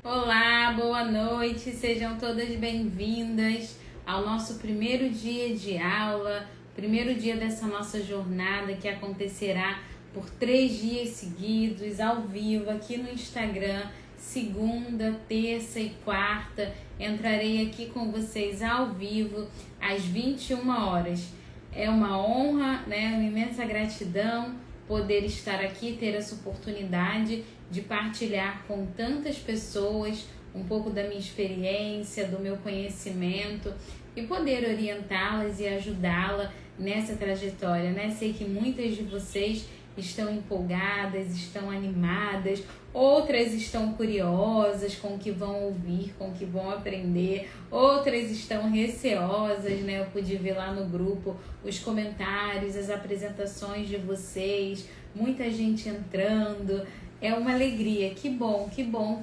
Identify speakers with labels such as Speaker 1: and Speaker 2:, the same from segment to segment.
Speaker 1: Olá, boa noite, sejam todas bem-vindas ao nosso primeiro dia de aula, primeiro dia dessa nossa jornada que acontecerá por 3 dias seguidos, ao vivo, aqui no Instagram, segunda, terça e quarta. Entrarei aqui com vocês ao vivo às 21 horas. É uma honra, uma imensa gratidão poder estar aqui, ter essa oportunidade de partilhar com tantas pessoas um pouco da minha experiência, do meu conhecimento e poder orientá-las e ajudá-la nessa trajetória, Sei que muitas de vocês estão empolgadas, estão animadas, outras estão curiosas com o que vão ouvir, com o que vão aprender, outras estão receosas, Eu pude ver lá no grupo os comentários, as apresentações de vocês, muita gente entrando, é uma alegria, que bom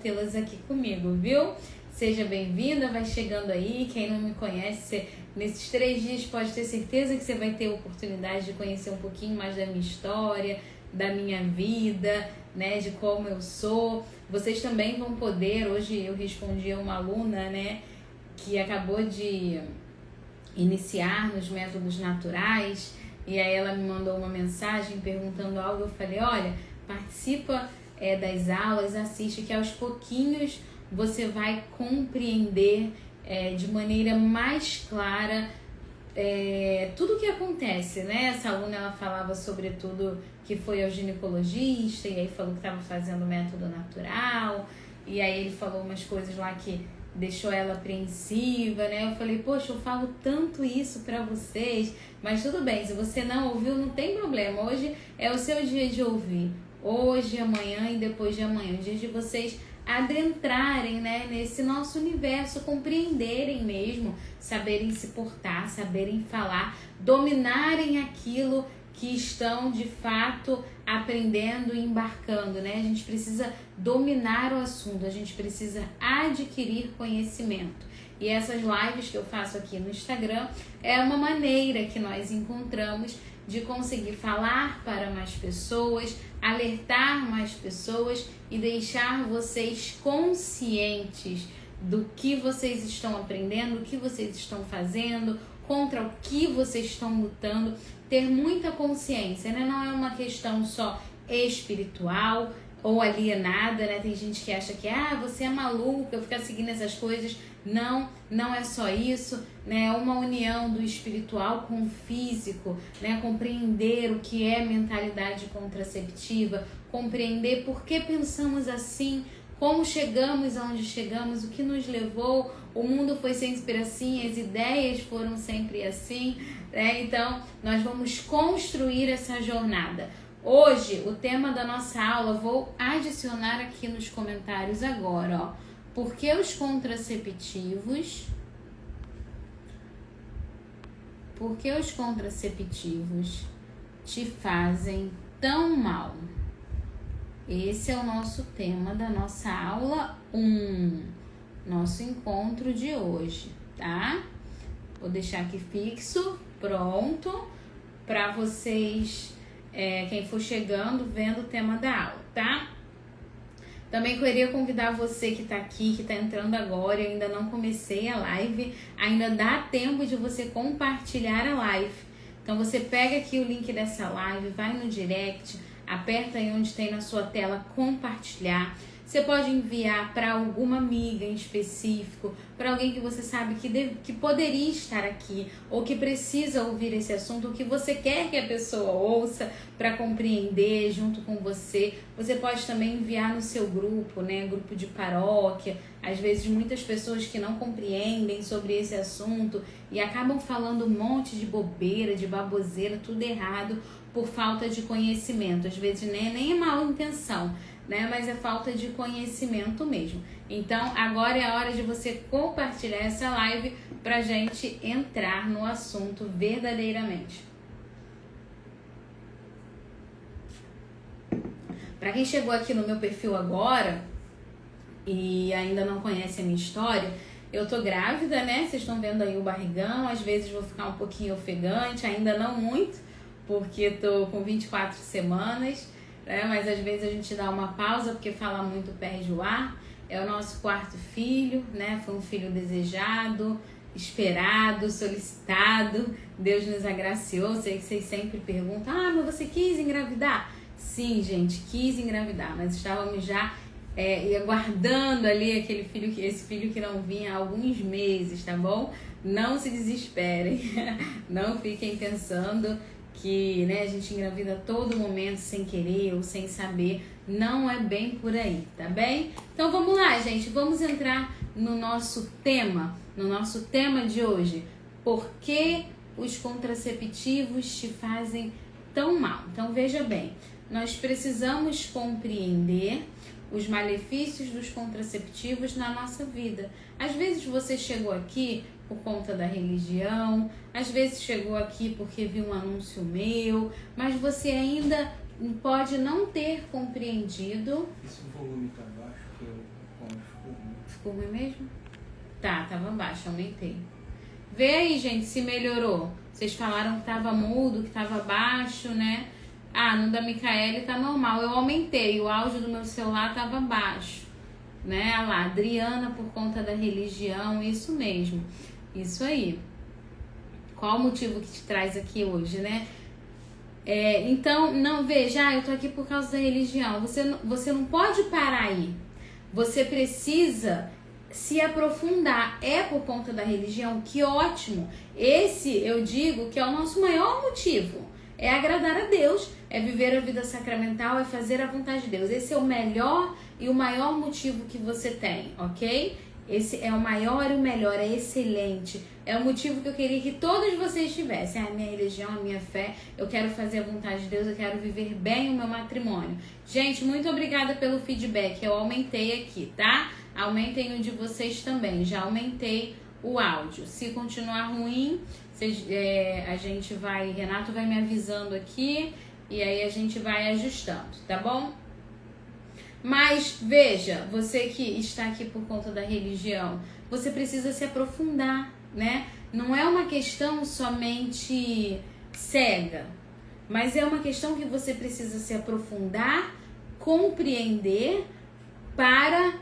Speaker 1: tê-las aqui comigo, viu? Seja bem-vinda, vai chegando aí, quem não me conhece, nesses 3 dias pode ter certeza que você vai ter a oportunidade de conhecer um pouquinho mais da minha história, da minha vida, de como eu sou. Vocês também vão poder, hoje eu respondi a uma aluna, que acabou de iniciar nos métodos naturais, e aí ela me mandou uma mensagem perguntando algo, eu falei, olha, participa das aulas, assiste, que aos pouquinhos você vai compreender de maneira mais clara tudo o que acontece, Essa aluna, ela falava sobre tudo que foi ao ginecologista, e aí falou que estava fazendo método natural, e aí ele falou umas coisas lá que deixou ela apreensiva, Eu falei, poxa, eu falo tanto isso pra vocês, mas tudo bem, se você não ouviu, não tem problema, hoje é o seu dia de ouvir, hoje, amanhã e depois de amanhã, o dia de vocês adentrarem, nesse nosso universo, compreenderem mesmo, saberem se portar, saberem falar, dominarem aquilo que estão de fato aprendendo e embarcando, A gente precisa dominar o assunto, a gente precisa adquirir conhecimento. E essas lives que eu faço aqui no Instagram é uma maneira que nós encontramos de conseguir falar para mais pessoas, alertar mais pessoas e deixar vocês conscientes do que vocês estão aprendendo, o que vocês estão fazendo, contra o que vocês estão lutando, ter muita consciência, Não é uma questão só espiritual ou alienada, Tem gente que acha que, você é maluca, ficar seguindo essas coisas. Não, não é só isso, É uma união do espiritual com o físico, Compreender o que é mentalidade contraceptiva, compreender por que pensamos assim, como chegamos aonde chegamos, o que nos levou, o mundo foi sempre assim, as ideias foram sempre assim, Então, nós vamos construir essa jornada. Hoje, o tema da nossa aula, vou adicionar aqui nos comentários agora, ó. Por que os contraceptivos te fazem tão mal? Esse é o nosso tema da nossa aula 1, nosso encontro de hoje, tá? Vou deixar aqui fixo, pronto, para vocês, quem for chegando, vendo o tema da aula, tá? Também queria convidar você que está aqui, que está entrando agora, eu ainda não comecei a live, ainda dá tempo de você compartilhar a live. Então você pega aqui o link dessa live, vai no direct, aperta aí onde tem na sua tela compartilhar. Você pode enviar para alguma amiga em específico, para alguém que você sabe que poderia estar aqui, ou que precisa ouvir esse assunto, ou que você quer que a pessoa ouça para compreender junto com você. Você pode também enviar no seu grupo, grupo de paróquia. Às vezes muitas pessoas que não compreendem sobre esse assunto e acabam falando um monte de bobeira, de baboseira, tudo errado por falta de conhecimento. Às vezes nem é má intenção, mas é falta de conhecimento mesmo. Então, agora é a hora de você compartilhar essa live pra gente entrar no assunto verdadeiramente. Para quem chegou aqui no meu perfil agora e ainda não conhece a minha história, eu tô grávida, Vocês estão vendo aí o barrigão, às vezes vou ficar um pouquinho ofegante, ainda não muito, porque tô com 24 semanas, mas às vezes a gente dá uma pausa porque fala muito, perde o ar. é o nosso quarto filho, né? Foi um filho desejado, esperado, solicitado. Deus nos agraciou. Sei que vocês sempre perguntam: ah, mas você quis engravidar? Sim, gente, quis engravidar, mas estávamos já aguardando ali esse filho que não vinha há alguns meses, tá bom? Não se desesperem, não fiquem pensando que, né, a gente engravida a todo momento sem querer ou sem saber. Não é bem por aí, tá bem? Então vamos lá, gente, vamos entrar no nosso tema de hoje. Por que os contraceptivos te fazem tão mal? Então veja bem, nós precisamos compreender os malefícios dos contraceptivos na nossa vida. Às vezes você chegou aqui por conta da religião, às vezes chegou aqui porque viu um anúncio meu, mas você ainda pode não ter compreendido.
Speaker 2: Esse volume tá baixo, que eu
Speaker 1: ficou ruim mesmo? Tá, tava baixo, aumentei. Vê aí, gente, se melhorou. Vocês falaram que tava mudo, que tava baixo, né? Ah, no da Micaele tá normal. Eu aumentei, o áudio do meu celular tava baixo, né? Olha lá, Adriana, por conta da religião, isso mesmo. Isso aí. Qual o motivo que te traz aqui hoje, né? Então, não, veja, eu tô aqui por causa da religião. Você não pode parar aí. Você precisa se aprofundar. É por conta da religião? Que ótimo! Esse, eu digo, que é o nosso maior motivo. É agradar a Deus, é viver a vida sacramental, é fazer a vontade de Deus. Esse é o melhor e o maior motivo que você tem, ok? Esse é o maior e o melhor, é excelente. É o motivo que eu queria que todos vocês tivessem. A minha religião, a minha fé, eu quero fazer a vontade de Deus, eu quero viver bem o meu matrimônio. Gente, muito obrigada pelo feedback, eu aumentei aqui, tá? Aumentem o de vocês também, já aumentei o áudio. Se continuar ruim, a gente vai, Renato vai me avisando aqui e aí a gente vai ajustando, tá bom? Mas veja, você que está aqui por conta da religião, você precisa se aprofundar, né? Não é uma questão somente cega, mas é uma questão que você precisa se aprofundar, compreender para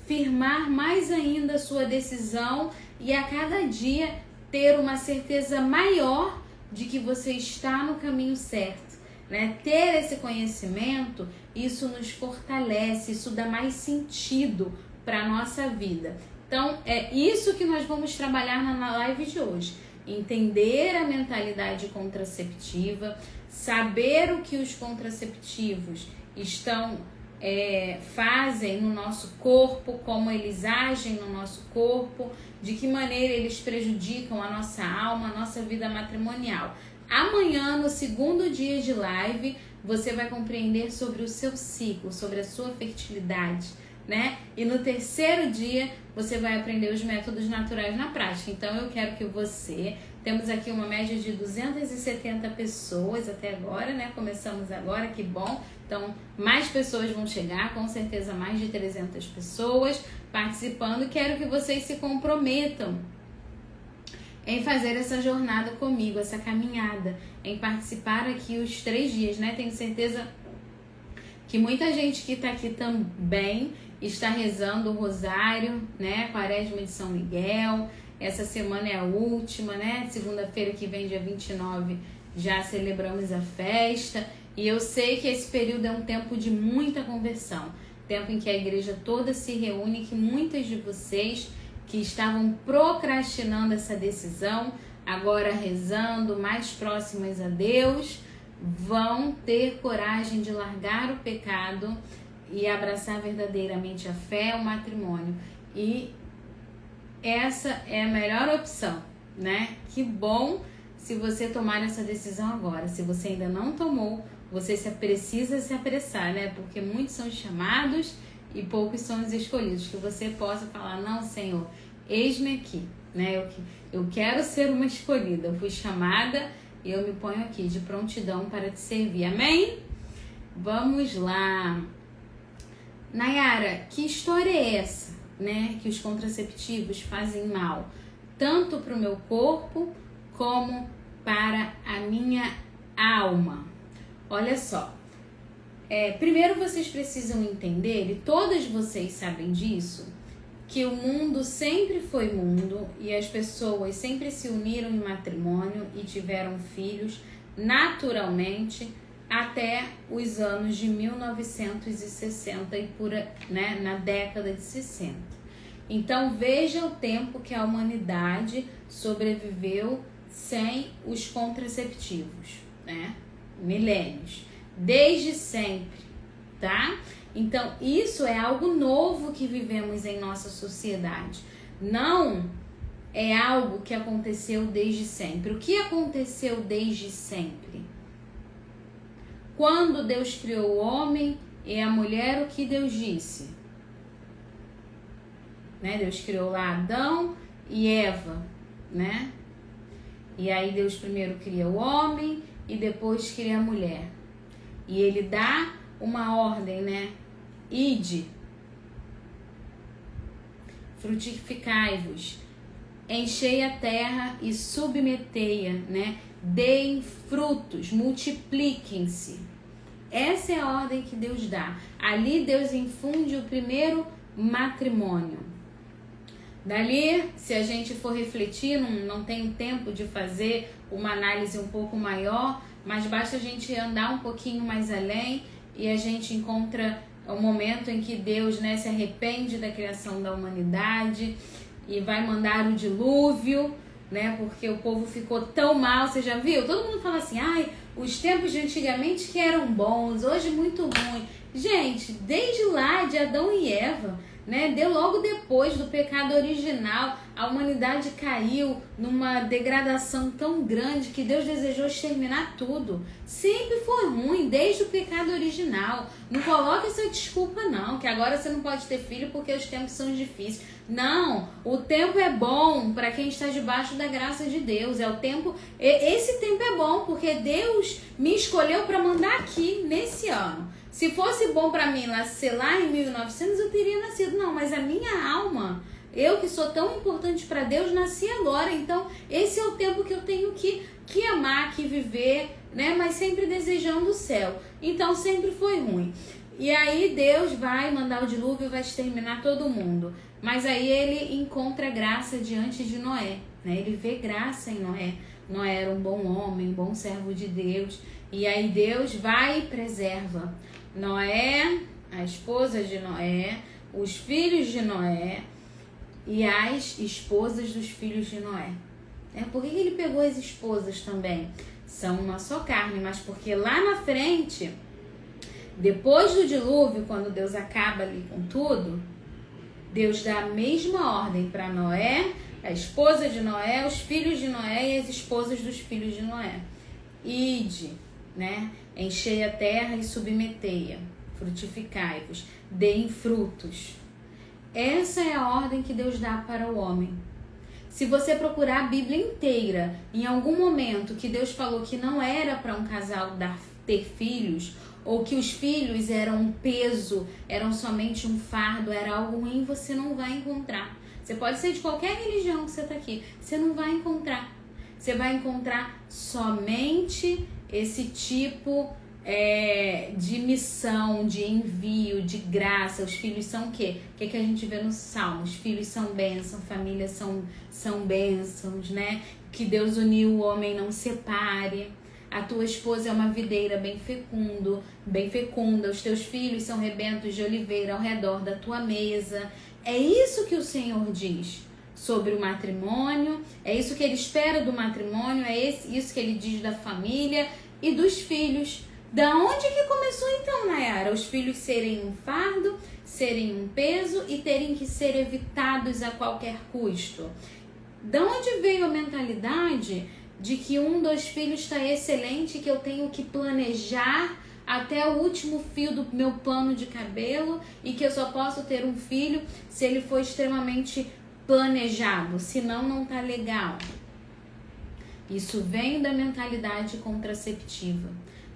Speaker 1: firmar mais ainda a sua decisão e a cada dia ter uma certeza maior de que você está no caminho certo, né? Ter esse conhecimento, isso nos fortalece, isso dá mais sentido para a nossa vida. Então, é isso que nós vamos trabalhar na live de hoje. Entender a mentalidade contraceptiva, saber o que os contraceptivos fazem no nosso corpo, como eles agem no nosso corpo, de que maneira eles prejudicam a nossa alma, a nossa vida matrimonial. Amanhã, no segundo dia de live, você vai compreender sobre o seu ciclo, sobre a sua fertilidade, né? E no terceiro dia, você vai aprender os métodos naturais na prática. Então, eu quero que temos aqui uma média de 270 pessoas até agora, né? Começamos agora, que bom. Então, mais pessoas vão chegar, com certeza mais de 300 pessoas participando. Quero que vocês se comprometam em fazer essa jornada comigo, essa caminhada, em participar aqui os 3 dias, né? Tenho certeza que muita gente que está aqui também está rezando o rosário, né? Quaresma de São Miguel. Essa semana é a última, né? Segunda-feira que vem, dia 29, já celebramos a festa. E eu sei que esse período é um tempo de muita conversão. Tempo em que a igreja toda se reúne, que muitas de vocês que estavam procrastinando essa decisão, agora rezando, mais próximas a Deus, vão ter coragem de largar o pecado e abraçar verdadeiramente a fé, o matrimônio. E essa é a melhor opção, né? Que bom se você tomar essa decisão agora. Se você ainda não tomou, você precisa se apressar, né? Porque muitos são chamados e poucos são os escolhidos. Que você possa falar: não, Senhor, eis-me aqui, né? Eu quero ser uma escolhida. Eu fui chamada e eu me ponho aqui de prontidão para te servir. Amém? Vamos lá. Nayara, que história é essa, né? Que os contraceptivos fazem mal, tanto para o meu corpo como para a minha alma. Olha só, Primeiro vocês precisam entender, e todas vocês sabem disso, que o mundo sempre foi mundo e as pessoas sempre se uniram em matrimônio e tiveram filhos naturalmente até os anos de 1960 e na década de 60. Então veja o tempo que a humanidade sobreviveu sem os contraceptivos, né? Milênios, desde sempre, tá? Então isso é algo novo que vivemos em nossa sociedade, não é algo que aconteceu desde sempre. O que aconteceu desde sempre? Quando Deus criou o homem e a mulher, o que Deus disse? Né? Deus criou lá Adão e Eva, né? E aí Deus primeiro cria o homem e depois cria a mulher. E ele dá uma ordem, né? Ide, frutificai-vos, enchei a terra e submetei-a, né? Deem frutos, multipliquem-se. Essa é a ordem que Deus dá. Ali Deus infunde o primeiro matrimônio. Dali, se a gente for refletir, não tenho tempo de fazer uma análise um pouco maior, mas basta a gente andar um pouquinho mais além e a gente encontra o momento em que Deus, né, se arrepende da criação da humanidade e vai mandar o dilúvio, né, porque o povo ficou tão mal. Você já viu? Todo mundo fala assim, ai, os tempos de antigamente que eram bons, hoje muito ruim. Gente, desde lá de Adão e Eva, né, deu logo depois do pecado original, a humanidade caiu numa degradação tão grande que Deus desejou exterminar tudo. Sempre foi ruim, desde o pecado original. Não coloque essa desculpa não, que agora você não pode ter filho porque os tempos são difíceis. Não, o tempo é bom para quem está debaixo da graça de Deus. Esse tempo é bom porque Deus me escolheu para mandar aqui nesse ano. Se fosse bom para mim nascer lá em 1900, eu teria nascido. Não, mas a minha alma, eu que sou tão importante para Deus, nasci agora. Então, esse é o tempo que eu tenho que amar, que viver, né? Mas sempre desejando o céu. Então, sempre foi ruim. E aí, Deus vai mandar o dilúvio e vai exterminar todo mundo. Mas aí, ele encontra graça diante de Noé, né? Ele vê graça em Noé. Noé era um bom homem, um bom servo de Deus. E aí, Deus vai e preserva Noé, a esposa de Noé, os filhos de Noé e as esposas dos filhos de Noé. Por que ele pegou as esposas também? São uma só carne, mas porque lá na frente, depois do dilúvio, quando Deus acaba ali com tudo, Deus dá a mesma ordem para Noé, a esposa de Noé, os filhos de Noé e as esposas dos filhos de Noé. Ide, né? Enchei a terra e submetei-a, frutificai-vos, deem frutos. Essa é a ordem que Deus dá para o homem. Se você procurar a Bíblia inteira, em algum momento que Deus falou que não era para um casal ter filhos, ou que os filhos eram um peso, eram somente um fardo, era algo ruim, você não vai encontrar. Você pode ser de qualquer religião que você está aqui, você não vai encontrar. Você vai encontrar somente esse tipo de missão, de envio, de graça. Os filhos são o quê? O que a gente vê no Salmo? Os filhos são bênçãos, famílias são bênçãos, né? Que Deus uniu, o homem não separe. A tua esposa é uma videira bem fecunda. Os teus filhos são rebentos de oliveira ao redor da tua mesa. É isso que o Senhor diz sobre o matrimônio, é isso que ele espera do matrimônio, isso que ele diz da família e dos filhos. Da onde que começou então, Nayara? Os filhos serem um fardo, serem um peso e terem que ser evitados a qualquer custo. Da onde veio a mentalidade de que um dos filhos está excelente, que eu tenho que planejar até o último fio do meu plano de cabelo e que eu só posso ter um filho se ele for extremamente planejado, senão não tá legal. Isso vem da mentalidade contraceptiva,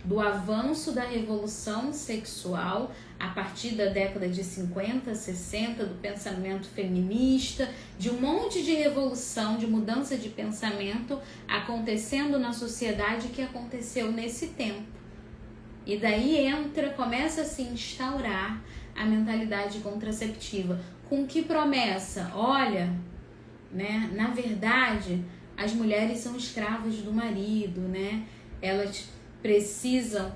Speaker 1: do avanço da revolução sexual a partir da década de 50, 60, do pensamento feminista, de um monte de revolução, de mudança de pensamento acontecendo na sociedade que aconteceu nesse tempo. E daí começa a se instaurar a mentalidade contraceptiva. Com que promessa? Olha, né? Na verdade, as mulheres são escravas do marido, né? Elas precisam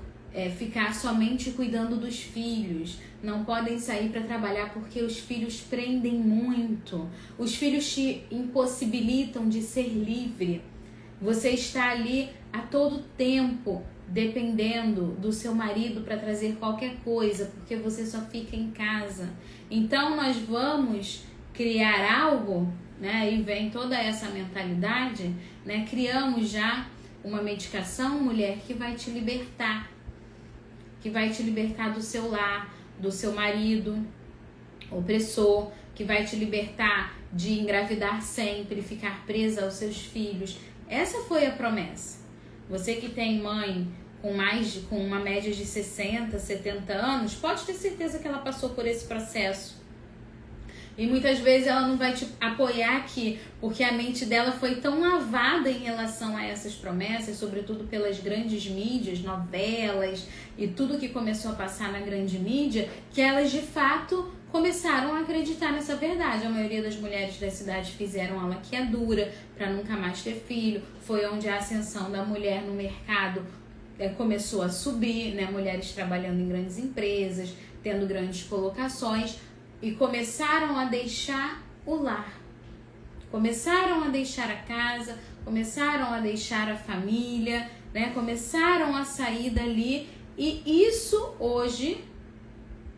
Speaker 1: ficar somente cuidando dos filhos, não podem sair para trabalhar porque os filhos prendem muito, os filhos te impossibilitam de ser livre. Você está ali a todo tempo dependendo do seu marido para trazer qualquer coisa, porque você só fica em casa. Então nós vamos criar algo, né? E vem toda essa mentalidade, né? Criamos já uma medicação, mulher, que vai te libertar, do seu lar, do seu marido opressor, que vai te libertar de engravidar sempre, ficar presa aos seus filhos. Essa foi a promessa. Você que tem mãe com uma média de 60, 70 anos, pode ter certeza que ela passou por esse processo. E muitas vezes ela não vai te apoiar aqui, porque a mente dela foi tão lavada em relação a essas promessas, sobretudo pelas grandes mídias, novelas e tudo que começou a passar na grande mídia, que elas de fato começaram a acreditar nessa verdade. A maioria das mulheres da cidade fizeram a laqueadura para nunca mais ter filho. Foi onde a ascensão da mulher no mercado começou a subir, né? Mulheres trabalhando em grandes empresas, tendo grandes colocações, e começaram a deixar o lar, começaram a deixar a casa, começaram a deixar a família, né? Começaram a sair dali, e isso hoje,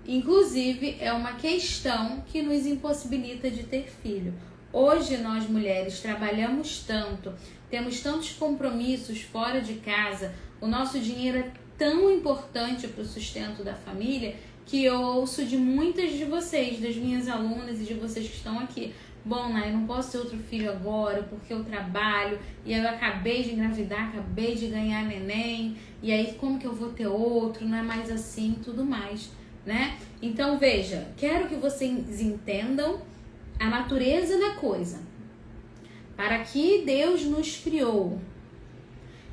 Speaker 1: inclusive, é uma questão que nos impossibilita de ter filho. Hoje nós mulheres trabalhamos tanto, temos tantos compromissos fora de casa, o nosso dinheiro é tão importante para o sustento da família, que eu ouço de muitas de vocês, das minhas alunas e de vocês que estão aqui: bom, né, eu não posso ter outro filho agora porque eu trabalho, e eu acabei de engravidar, acabei de ganhar neném, e aí como que eu vou ter outro, não é mais assim, tudo mais, né? Então veja, quero que vocês entendam a natureza da coisa. Para que Deus nos criou.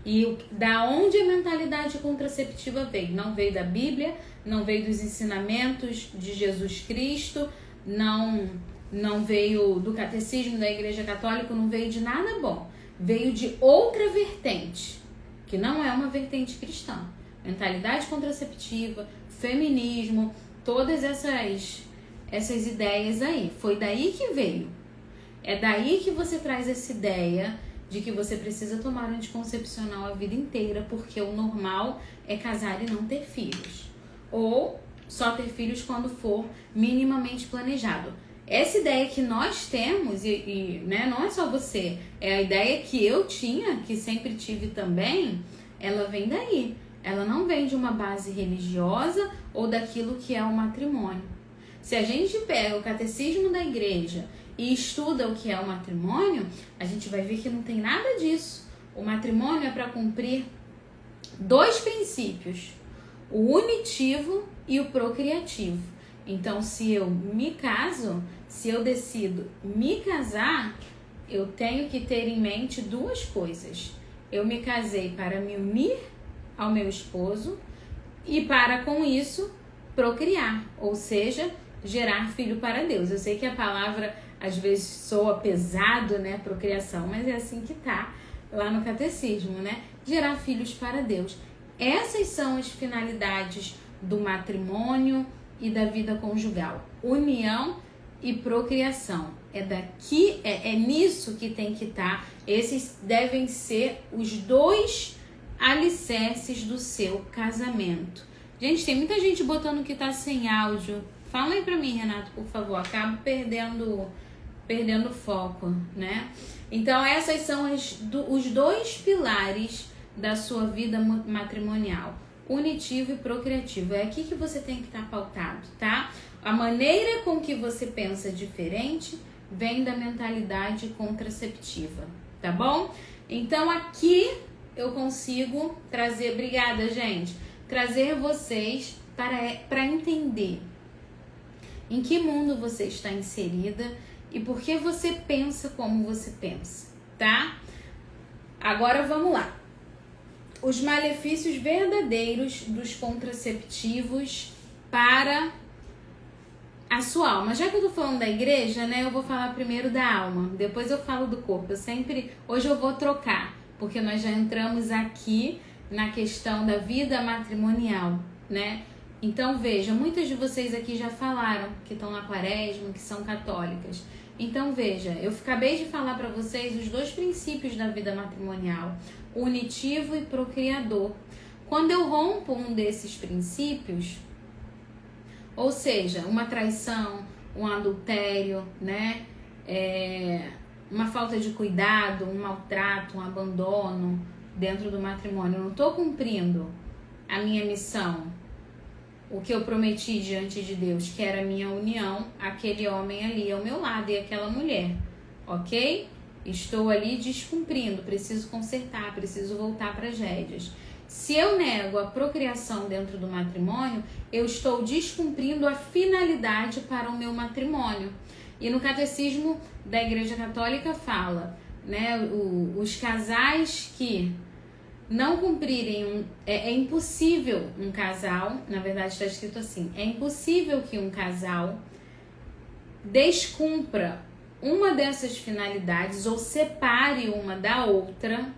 Speaker 1: E da onde a mentalidade contraceptiva veio? Não veio da Bíblia, não veio dos ensinamentos de Jesus Cristo, não veio do catecismo da Igreja Católica, não veio de nada bom. Veio de outra vertente, que não é uma vertente cristã. Mentalidade contraceptiva, feminismo, todas essas ideias aí. Foi daí que veio. É daí que você traz essa ideia de que você precisa tomar anticoncepcional a vida inteira, porque o normal é casar e não ter filhos. Ou só ter filhos quando for minimamente planejado. Essa ideia que nós temos, né, não é só você, é a ideia que eu tinha, que sempre tive também, ela vem daí. Ela não vem de uma base religiosa ou daquilo que é o matrimônio. Se a gente pega o catecismo da igreja e estuda o que é o matrimônio, a gente vai ver que não tem nada disso. O matrimônio é para cumprir dois princípios: o unitivo e o procriativo. Então, se eu me caso, se eu decido me casar, eu tenho que ter em mente duas coisas. Eu me casei para me unir ao meu esposo e para, com isso, procriar, ou seja, gerar filho para Deus. Eu sei que a palavra às vezes soa pesado, né, procriação, mas é assim que tá lá no catecismo, né? Gerar filhos para Deus. Essas são as finalidades do matrimônio e da vida conjugal: união e procriação. É nisso que tem que estar. Esses devem ser os dois alicerces do seu casamento. Gente, tem muita gente botando que tá sem áudio. Fala aí pra mim, Renato, por favor. Acabo perdendo foco, né? Então, essas são os dois pilares da sua vida matrimonial: unitivo e procriativo. É aqui que você tem que estar pautado, tá? A maneira com que você pensa diferente vem da mentalidade contraceptiva, tá bom? Então, aqui eu consigo trazer, obrigada, gente, trazer vocês para entender em que mundo você está inserida e por que você pensa como você pensa, tá? Agora vamos lá. os malefícios verdadeiros dos contraceptivos para a sua alma. Já que eu tô falando da igreja, né, eu vou falar primeiro da alma, depois eu falo do corpo. Hoje eu vou trocar, porque nós já entramos aqui na questão da vida matrimonial, né? Então veja, muitas de vocês aqui já falaram que estão na quaresma, que são católicas. Então veja, eu acabei de falar para vocês os 2 princípios da vida matrimonial, unitivo e procriador. Quando eu rompo um desses princípios, ou seja, uma traição, um adultério, né? Uma falta de cuidado, um maltrato, um abandono dentro do matrimônio, eu não estou cumprindo a minha missão, o que eu prometi diante de Deus, que era a minha união, aquele homem ali ao meu lado e aquela mulher, ok? Estou ali descumprindo, preciso consertar, preciso voltar para as rédeas. Se eu nego a procriação dentro do matrimônio, eu estou descumprindo a finalidade para o meu matrimônio. E no Catecismo da Igreja Católica fala, né, os casais que não cumprirem, é impossível um casal, na verdade está escrito assim, é impossível que um casal descumpra uma dessas finalidades ou separe uma da outra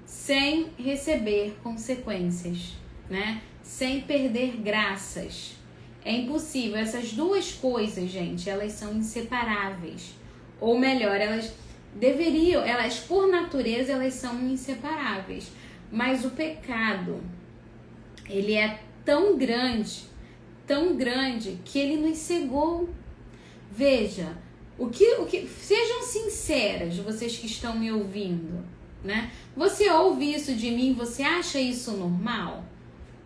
Speaker 1: sem receber consequências, né? Sem perder graças. É impossível. Essas 2 coisas, gente, elas são inseparáveis. Ou melhor, elas por natureza, elas são inseparáveis. Mas o pecado, ele é tão grande, que ele nos cegou. Veja, sejam sinceras, vocês que estão me ouvindo, né? Você ouve isso de mim, você acha isso normal?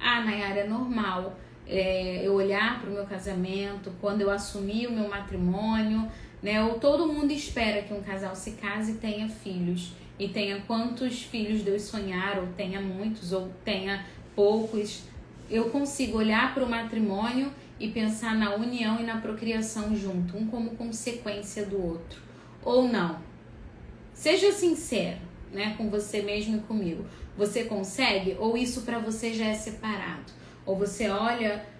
Speaker 1: Ah, Nayara, é normal eu olhar para o meu casamento, quando eu assumi o meu matrimônio, né? Ou todo mundo espera que um casal se case e tenha filhos. E tenha quantos filhos Deus sonhar, ou tenha muitos, ou tenha poucos. Eu consigo olhar para o matrimônio e pensar na união e na procriação junto, um como consequência do outro. Ou não. Seja sincero, né, com você mesmo e comigo. Você consegue? Ou isso para você já é separado? Ou você olha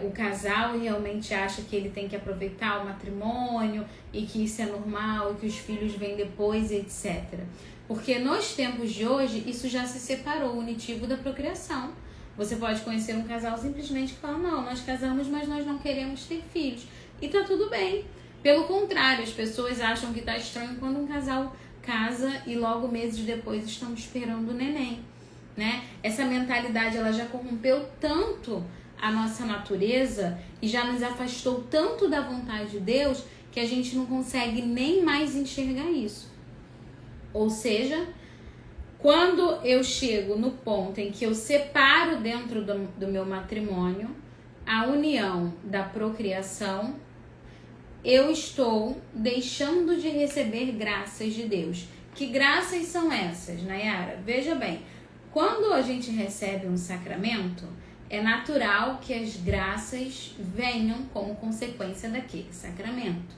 Speaker 1: o casal e realmente acha que ele tem que aproveitar o matrimônio e que isso é normal e que os filhos vêm depois, etc. Porque nos tempos de hoje, isso já se separou, o unitivo da procriação. Você pode conhecer um casal simplesmente que fala, não, nós casamos, mas nós não queremos ter filhos. E tá tudo bem. Pelo contrário, as pessoas acham que tá estranho quando um casal casa e logo meses depois estão esperando o neném, né? Essa mentalidade, ela já corrompeu tanto a nossa natureza e já nos afastou tanto da vontade de Deus que a gente não consegue nem mais enxergar isso. Ou seja, quando eu chego no ponto em que eu separo dentro do meu matrimônio a união da procriação, eu estou deixando de receber graças de Deus. Que graças são essas, Nayara? Veja bem, quando a gente recebe um sacramento, é natural que as graças venham como consequência daquele sacramento.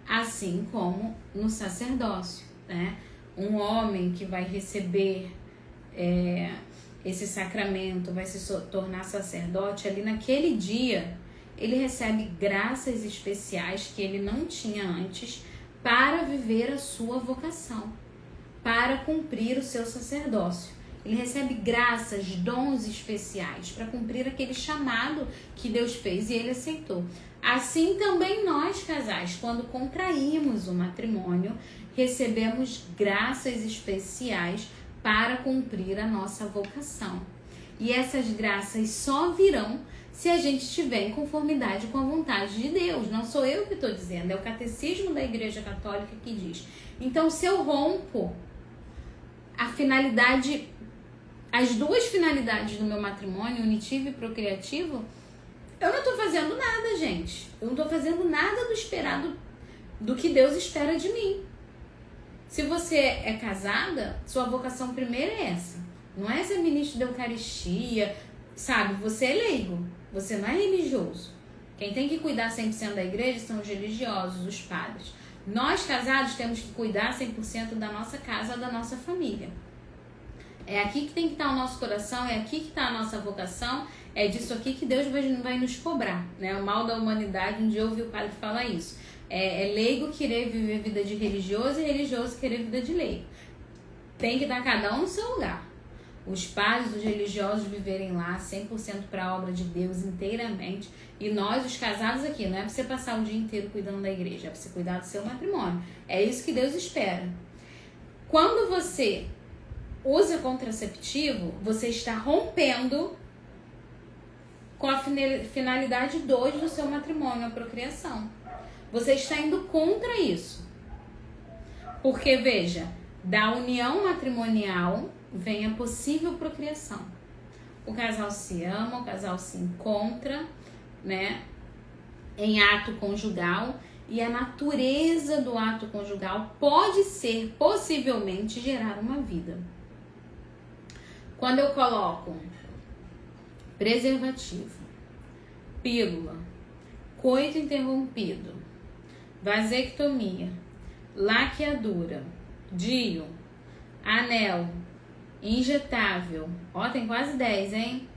Speaker 1: Assim como no sacerdócio, né? Um homem que vai receber esse sacramento, vai se tornar sacerdote, ali naquele dia, ele recebe graças especiais que ele não tinha antes para viver a sua vocação, para cumprir o seu sacerdócio. Ele recebe graças, dons especiais para cumprir aquele chamado que Deus fez e ele aceitou. Assim também nós, casais, quando contraímos o matrimônio, recebemos graças especiais para cumprir a nossa vocação. E essas graças só virão se a gente estiver em conformidade com a vontade de Deus. Não sou eu que estou dizendo, é o Catecismo da Igreja Católica que diz. Então, se eu rompo a finalidade, as 2 finalidades do meu matrimônio, unitivo e procriativo, eu não estou fazendo nada, gente. Eu não estou fazendo nada do esperado, do que Deus espera de mim. Se você é casada, sua vocação primeira é essa. Não é ser ministro da Eucaristia, sabe? Você é leigo, você não é religioso. Quem tem que cuidar 100% da igreja são os religiosos, os padres. Nós, casados, temos que cuidar 100% da nossa casa, da nossa família. É aqui que tem que estar o nosso coração, é aqui que está a nossa vocação, é disso aqui que Deus vai nos cobrar, né? O mal da humanidade, um dia eu ouvi o padre falar isso. É leigo querer viver vida de religioso e religioso querer vida de leigo. Tem que dar cada um no seu lugar. Os padres, os religiosos viverem lá 100% para a obra de Deus inteiramente. E nós, os casados aqui, não é para você passar o dia inteiro cuidando da igreja, é para você cuidar do seu matrimônio. É isso que Deus espera. Quando você usa contraceptivo, você está rompendo com a finalidade 2 do seu matrimônio, a procriação. Você está indo contra isso. Porque, veja, da união matrimonial vem a possível procriação. O casal se ama, o casal se encontra, né, em ato conjugal, e a natureza do ato conjugal pode ser, possivelmente, gerar uma vida. Quando eu coloco preservativo, pílula, coito interrompido, vasectomia, laqueadura, DIU, anel, injetável, ó, tem quase 10, hein?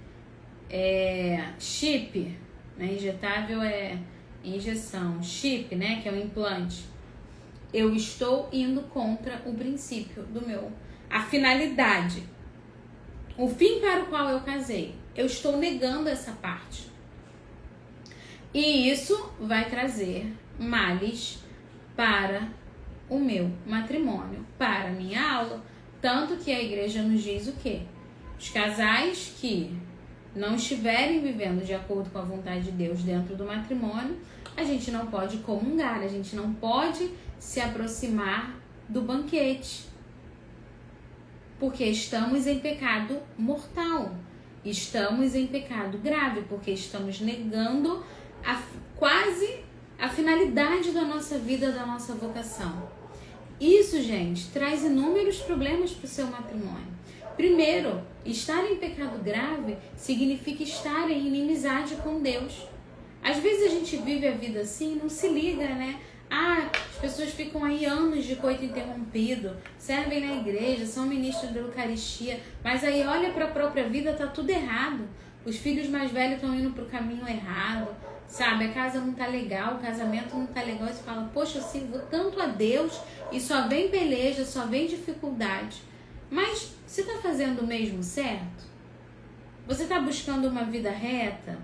Speaker 1: Chip, né? Injetável é injeção, chip, né? Que é o implante. Eu estou indo contra o princípio a finalidade, o fim para o qual eu casei. Eu estou negando essa parte. E isso vai trazer males para o meu matrimônio, para a minha aula. Tanto que a igreja nos diz o quê? Os casais que não estiverem vivendo de acordo com a vontade de Deus dentro do matrimônio, a gente não pode comungar, a gente não pode se aproximar do banquete. Porque estamos em pecado mortal. Estamos em pecado grave, porque estamos negando quase a finalidade da nossa vida, da nossa vocação. Isso, gente, traz inúmeros problemas para o seu matrimônio. Primeiro, estar em pecado grave significa estar em inimizade com Deus. Às vezes a gente vive a vida assim e não se liga, né? As pessoas ficam aí anos de coito interrompido, servem na igreja, são ministros da Eucaristia, mas aí olha para a própria vida, tá tudo errado. Os filhos mais velhos estão indo para o caminho errado, sabe? A casa não tá legal, o casamento não tá legal. E você fala, poxa, eu sirvo tanto a Deus e só vem peleja, só vem dificuldade. Mas você tá fazendo o mesmo certo? Você tá buscando uma vida reta,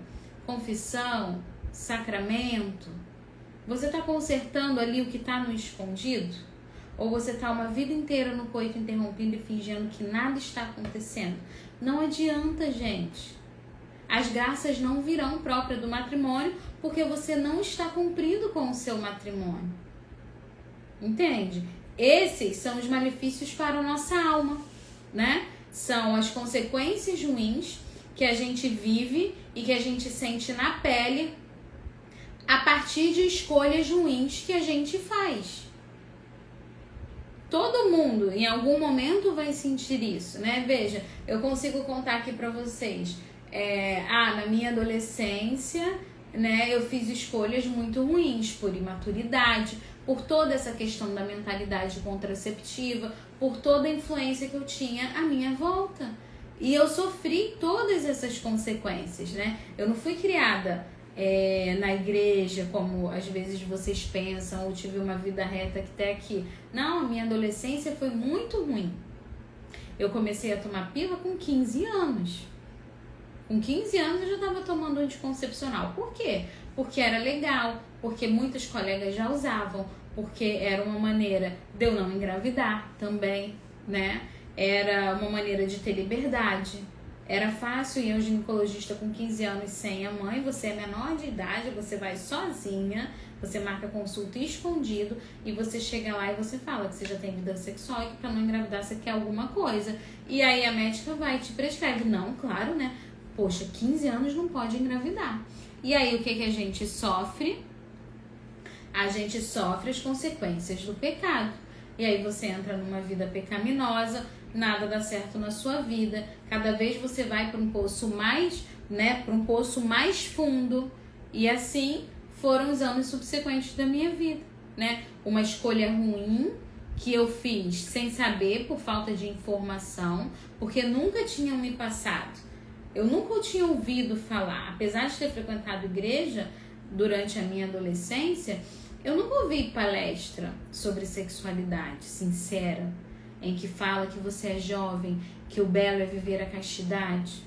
Speaker 1: confissão, sacramento? Você tá consertando ali o que tá no escondido? Ou você tá uma vida inteira no coito interrompido e fingindo que nada está acontecendo? Não adianta, gente. As graças não virão próprias do matrimônio porque você não está cumprindo com o seu matrimônio. Entende? Esses são os malefícios para a nossa alma, né? São as consequências ruins que a gente vive e que a gente sente na pele a partir de escolhas ruins que a gente faz. Todo mundo em algum momento vai sentir isso, né? Veja, eu consigo contar aqui para vocês. Na minha adolescência, né, eu fiz escolhas muito ruins por imaturidade, por toda essa questão da mentalidade contraceptiva, por toda a influência que eu tinha à minha volta. E eu sofri todas essas consequências, né? Eu não fui criada na igreja, como às vezes vocês pensam, ou tive uma vida reta até aqui. Não, a minha adolescência foi muito ruim. Eu comecei a tomar pílula com 15 anos. Com 15 anos eu já estava tomando anticoncepcional. Por quê? Porque era legal, porque muitos colegas já usavam, porque era uma maneira de eu não engravidar também, né? Era uma maneira de ter liberdade. Era fácil ir ao ginecologista com 15 anos sem a mãe, você é menor de idade, você vai sozinha, você marca consulta escondido e você chega lá e você fala que você já tem vida sexual e que para não engravidar você quer alguma coisa. E aí a médica vai e te prescreve. Não, claro, né? Poxa, 15 anos não pode engravidar. E aí o que a gente sofre? A gente sofre as consequências do pecado. E aí você entra numa vida pecaminosa, nada dá certo na sua vida. Cada vez você vai para um poço mais, né, para um poço mais fundo. E assim foram os anos subsequentes da minha vida, né? Uma escolha ruim que eu fiz sem saber, por falta de informação, porque nunca tinham me passado. Eu nunca tinha ouvido falar, apesar de ter frequentado igreja durante a minha adolescência, eu nunca ouvi palestra sobre sexualidade sincera, em que fala que você é jovem, que o belo é viver a castidade,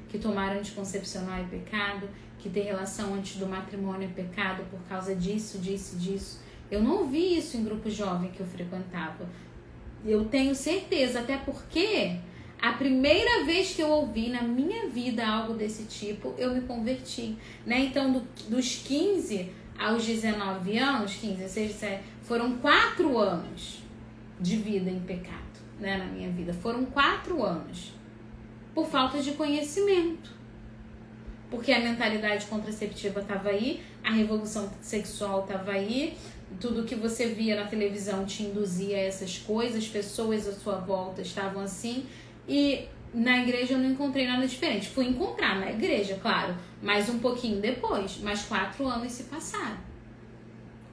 Speaker 1: que tomar anticoncepcional é pecado, que ter relação antes do matrimônio é pecado por causa disso, disso, disso. Eu não ouvi isso em grupo jovem que eu frequentava. Eu tenho certeza, até porque a primeira vez que eu ouvi na minha vida algo desse tipo, eu me converti, né? Então, dos 15 aos 19 anos, 15, 16, 17, foram 4 anos de vida em pecado, né? Na minha vida. Foram 4 anos. Por falta de conhecimento. Porque a mentalidade contraceptiva estava aí, a revolução sexual estava aí, tudo que você via na televisão te induzia a essas coisas, pessoas à sua volta estavam assim, e na igreja eu não encontrei nada diferente. Fui encontrar na igreja, claro, mas um pouquinho depois, mas 4 anos se passaram.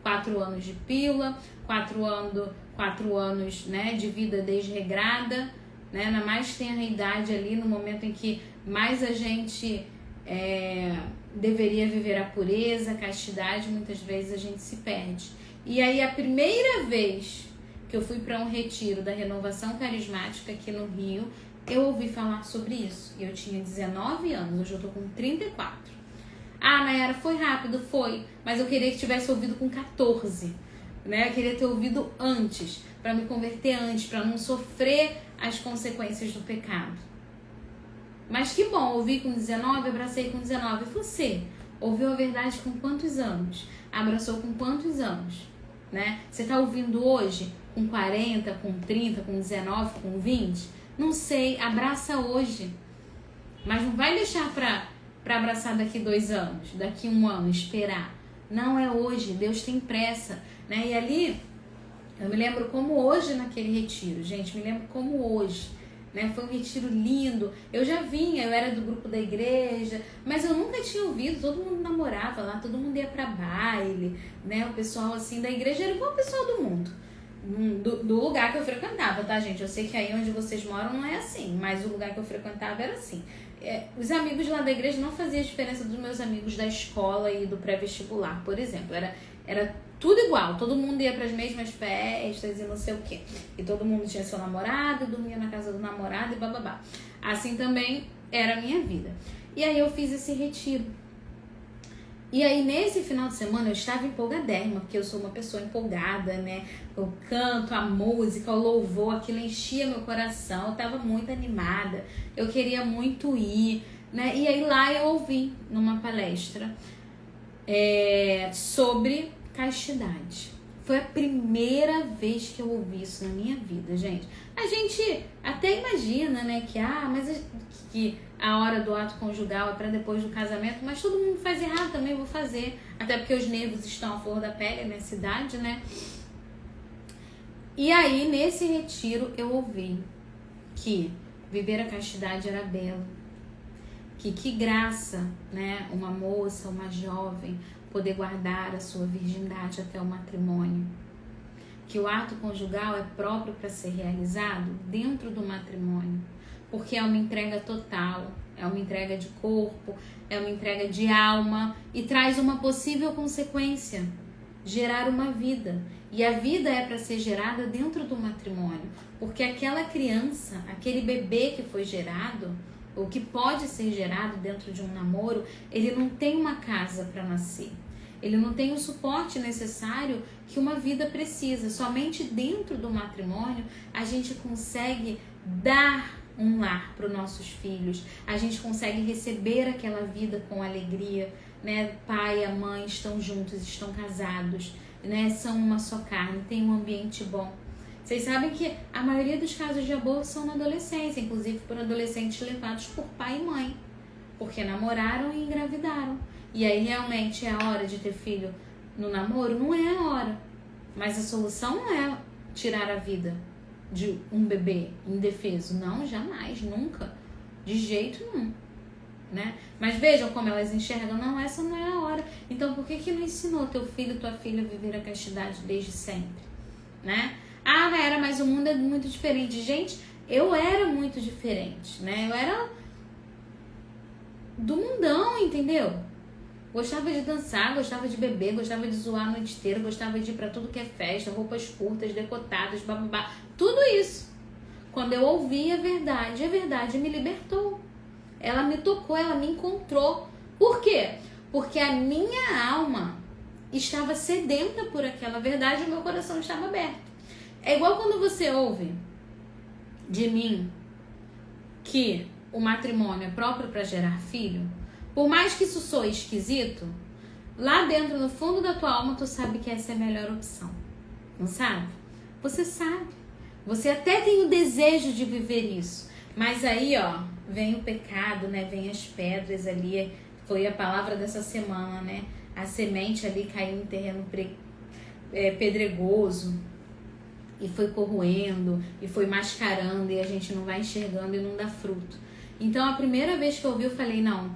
Speaker 1: 4 anos de pílula, 4 anos, né, de vida desregrada, né, na mais tenra idade ali, no momento em que mais a gente deveria viver a pureza, a castidade, muitas vezes a gente se perde. E aí a primeira vez que eu fui para um retiro da Renovação Carismática aqui no Rio, eu ouvi falar sobre isso. E eu tinha 19 anos, hoje eu tô com 34. Ah, Nayara, foi rápido, foi, mas eu queria que tivesse ouvido com 14, né? Eu queria ter ouvido antes, para me converter antes, para não sofrer as consequências do pecado. Mas que bom, ouvi com 19, abracei com 19. E você, ouviu a verdade com quantos anos? Abraçou com quantos anos? Né? Você está ouvindo hoje com 40, com 30, com 19, com 20? Não sei, abraça hoje. Mas não vai deixar para abraçar daqui 2 anos, daqui 1 ano, esperar. Não é hoje, Deus tem pressa. Né? E ali, eu me lembro como hoje naquele retiro, gente, me lembro como hoje. Né? Foi um retiro lindo. Eu já vinha, eu era do grupo da igreja, mas eu nunca tinha ouvido. Todo mundo namorava lá, todo mundo ia pra baile, né? O pessoal assim da igreja era igual o pessoal do mundo, do lugar que eu frequentava, tá, gente? Eu sei que aí onde vocês moram não é assim, mas o lugar que eu frequentava era assim. Os amigos lá da igreja não faziam diferença dos meus amigos da escola e do pré-vestibular, por exemplo. Era tudo igual, todo mundo ia para as mesmas festas e não sei o quê. E todo mundo tinha seu namorado, dormia na casa do namorado e bababá. Assim também era a minha vida. E aí eu fiz esse retiro. E aí nesse final de semana eu estava empolgadérrima, porque eu sou uma pessoa empolgada, né? O canto, a música, o louvor, aquilo enchia meu coração, eu estava muito animada, eu queria muito ir, né? E aí lá eu ouvi numa palestra sobre castidade. Foi a primeira vez que eu ouvi isso na minha vida, gente. A gente até imagina, né, que a hora do ato conjugal é para depois do casamento, mas todo mundo faz errado, também vou fazer. Até porque os nervos estão à flor da pele nessa idade, né? E aí, nesse retiro, eu ouvi que viver a castidade era belo. Que graça, né, uma moça, uma jovem, poder guardar a sua virgindade até o matrimônio. Que o ato conjugal é próprio para ser realizado dentro do matrimônio. Porque é uma entrega total, é uma entrega de corpo, é uma entrega de alma e traz uma possível consequência, gerar uma vida. E a vida é para ser gerada dentro do matrimônio, porque aquela criança, aquele bebê que foi gerado, ou que pode ser gerado dentro de um namoro, ele não tem uma casa para nascer. Ele não tem o suporte necessário que uma vida precisa. Somente dentro do matrimônio a gente consegue dar um lar para os nossos filhos. A gente consegue receber aquela vida com alegria, né? Pai e a mãe estão juntos, estão casados, né? São uma só carne, tem um ambiente bom. Vocês sabem que a maioria dos casos de aborto são na adolescência, inclusive por adolescentes levados por pai e mãe, porque namoraram e engravidaram. E aí realmente é a hora de ter filho no namoro? Não é a hora. Mas a solução não é tirar a vida de um bebê indefeso. Não, jamais, nunca. De jeito nenhum. Né? Mas vejam como elas enxergam. Não, essa não é a hora. Então por que não ensinou teu filho, tua filha a viver a castidade desde sempre? Né? Ah, Nayara, mas o mundo é muito diferente. Gente, eu era muito diferente, né? Eu era do mundão, entendeu? Gostava de dançar, gostava de beber, gostava de zoar a noite inteira, gostava de ir pra tudo que é festa, roupas curtas, decotadas, bababá, tudo isso. Quando eu ouvi a verdade me libertou. Ela me tocou, ela me encontrou. Por quê? Porque a minha alma estava sedenta por aquela verdade e o meu coração estava aberto. É igual quando você ouve de mim que o matrimônio é próprio para gerar filho. Por mais que isso soe esquisito, lá dentro, no fundo da tua alma, tu sabe que essa é a melhor opção. Não sabe? Você sabe. Você até tem o desejo de viver isso. Mas aí, ó, vem o pecado, né? Vem as pedras ali. Foi a palavra dessa semana, né? A semente ali caiu em terreno pedregoso. E foi corroendo, e foi mascarando, e a gente não vai enxergando e não dá fruto. Então, a primeira vez que eu ouvi, eu falei, não,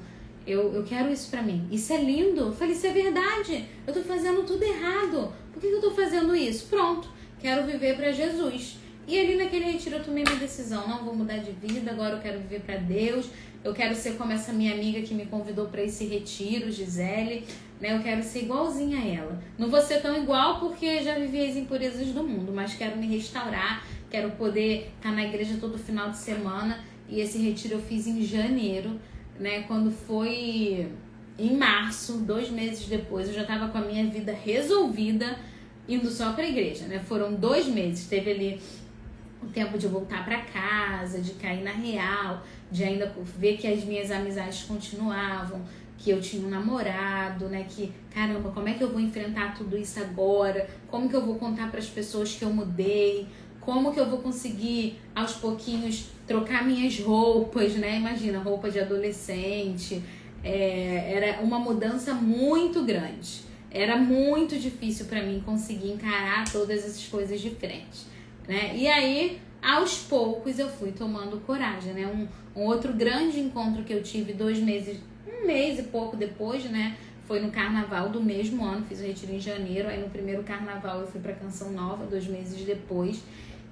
Speaker 1: eu quero isso pra mim. Isso é lindo. Eu falei, isso é verdade. Eu tô fazendo tudo errado. Por que eu tô fazendo isso? Pronto, quero viver pra Jesus. E ali naquele retiro eu tomei minha decisão. Não vou mudar de vida, agora eu quero viver pra Deus. Eu quero ser como essa minha amiga que me convidou pra esse retiro, Gisele. Né? Eu quero ser igualzinha a ela. Não vou ser tão igual porque já vivi as impurezas do mundo, mas quero me restaurar. Quero poder estar na igreja todo final de semana. E esse retiro eu fiz em janeiro, né? Quando foi em março, 2 meses depois, eu já estava com a minha vida resolvida, indo só para a igreja, né? Foram 2 meses, teve ali o tempo de voltar para casa, de cair na real, de ainda ver que as minhas amizades continuavam, que eu tinha um namorado, né? Que, caramba, como é que eu vou enfrentar tudo isso agora? Como que eu vou contar para as pessoas que eu mudei? Como que eu vou conseguir, aos pouquinhos, trocar minhas roupas, né? Imagina, roupa de adolescente. Era uma mudança muito grande. Era muito difícil para mim conseguir encarar todas essas coisas de frente, né? E aí, aos poucos, eu fui tomando coragem, né? Um outro grande encontro que eu tive 2 meses, 1 mês e pouco depois, né? Foi no carnaval do mesmo ano, fiz o retiro em janeiro. Aí no primeiro carnaval eu fui pra Canção Nova, 2 meses depois.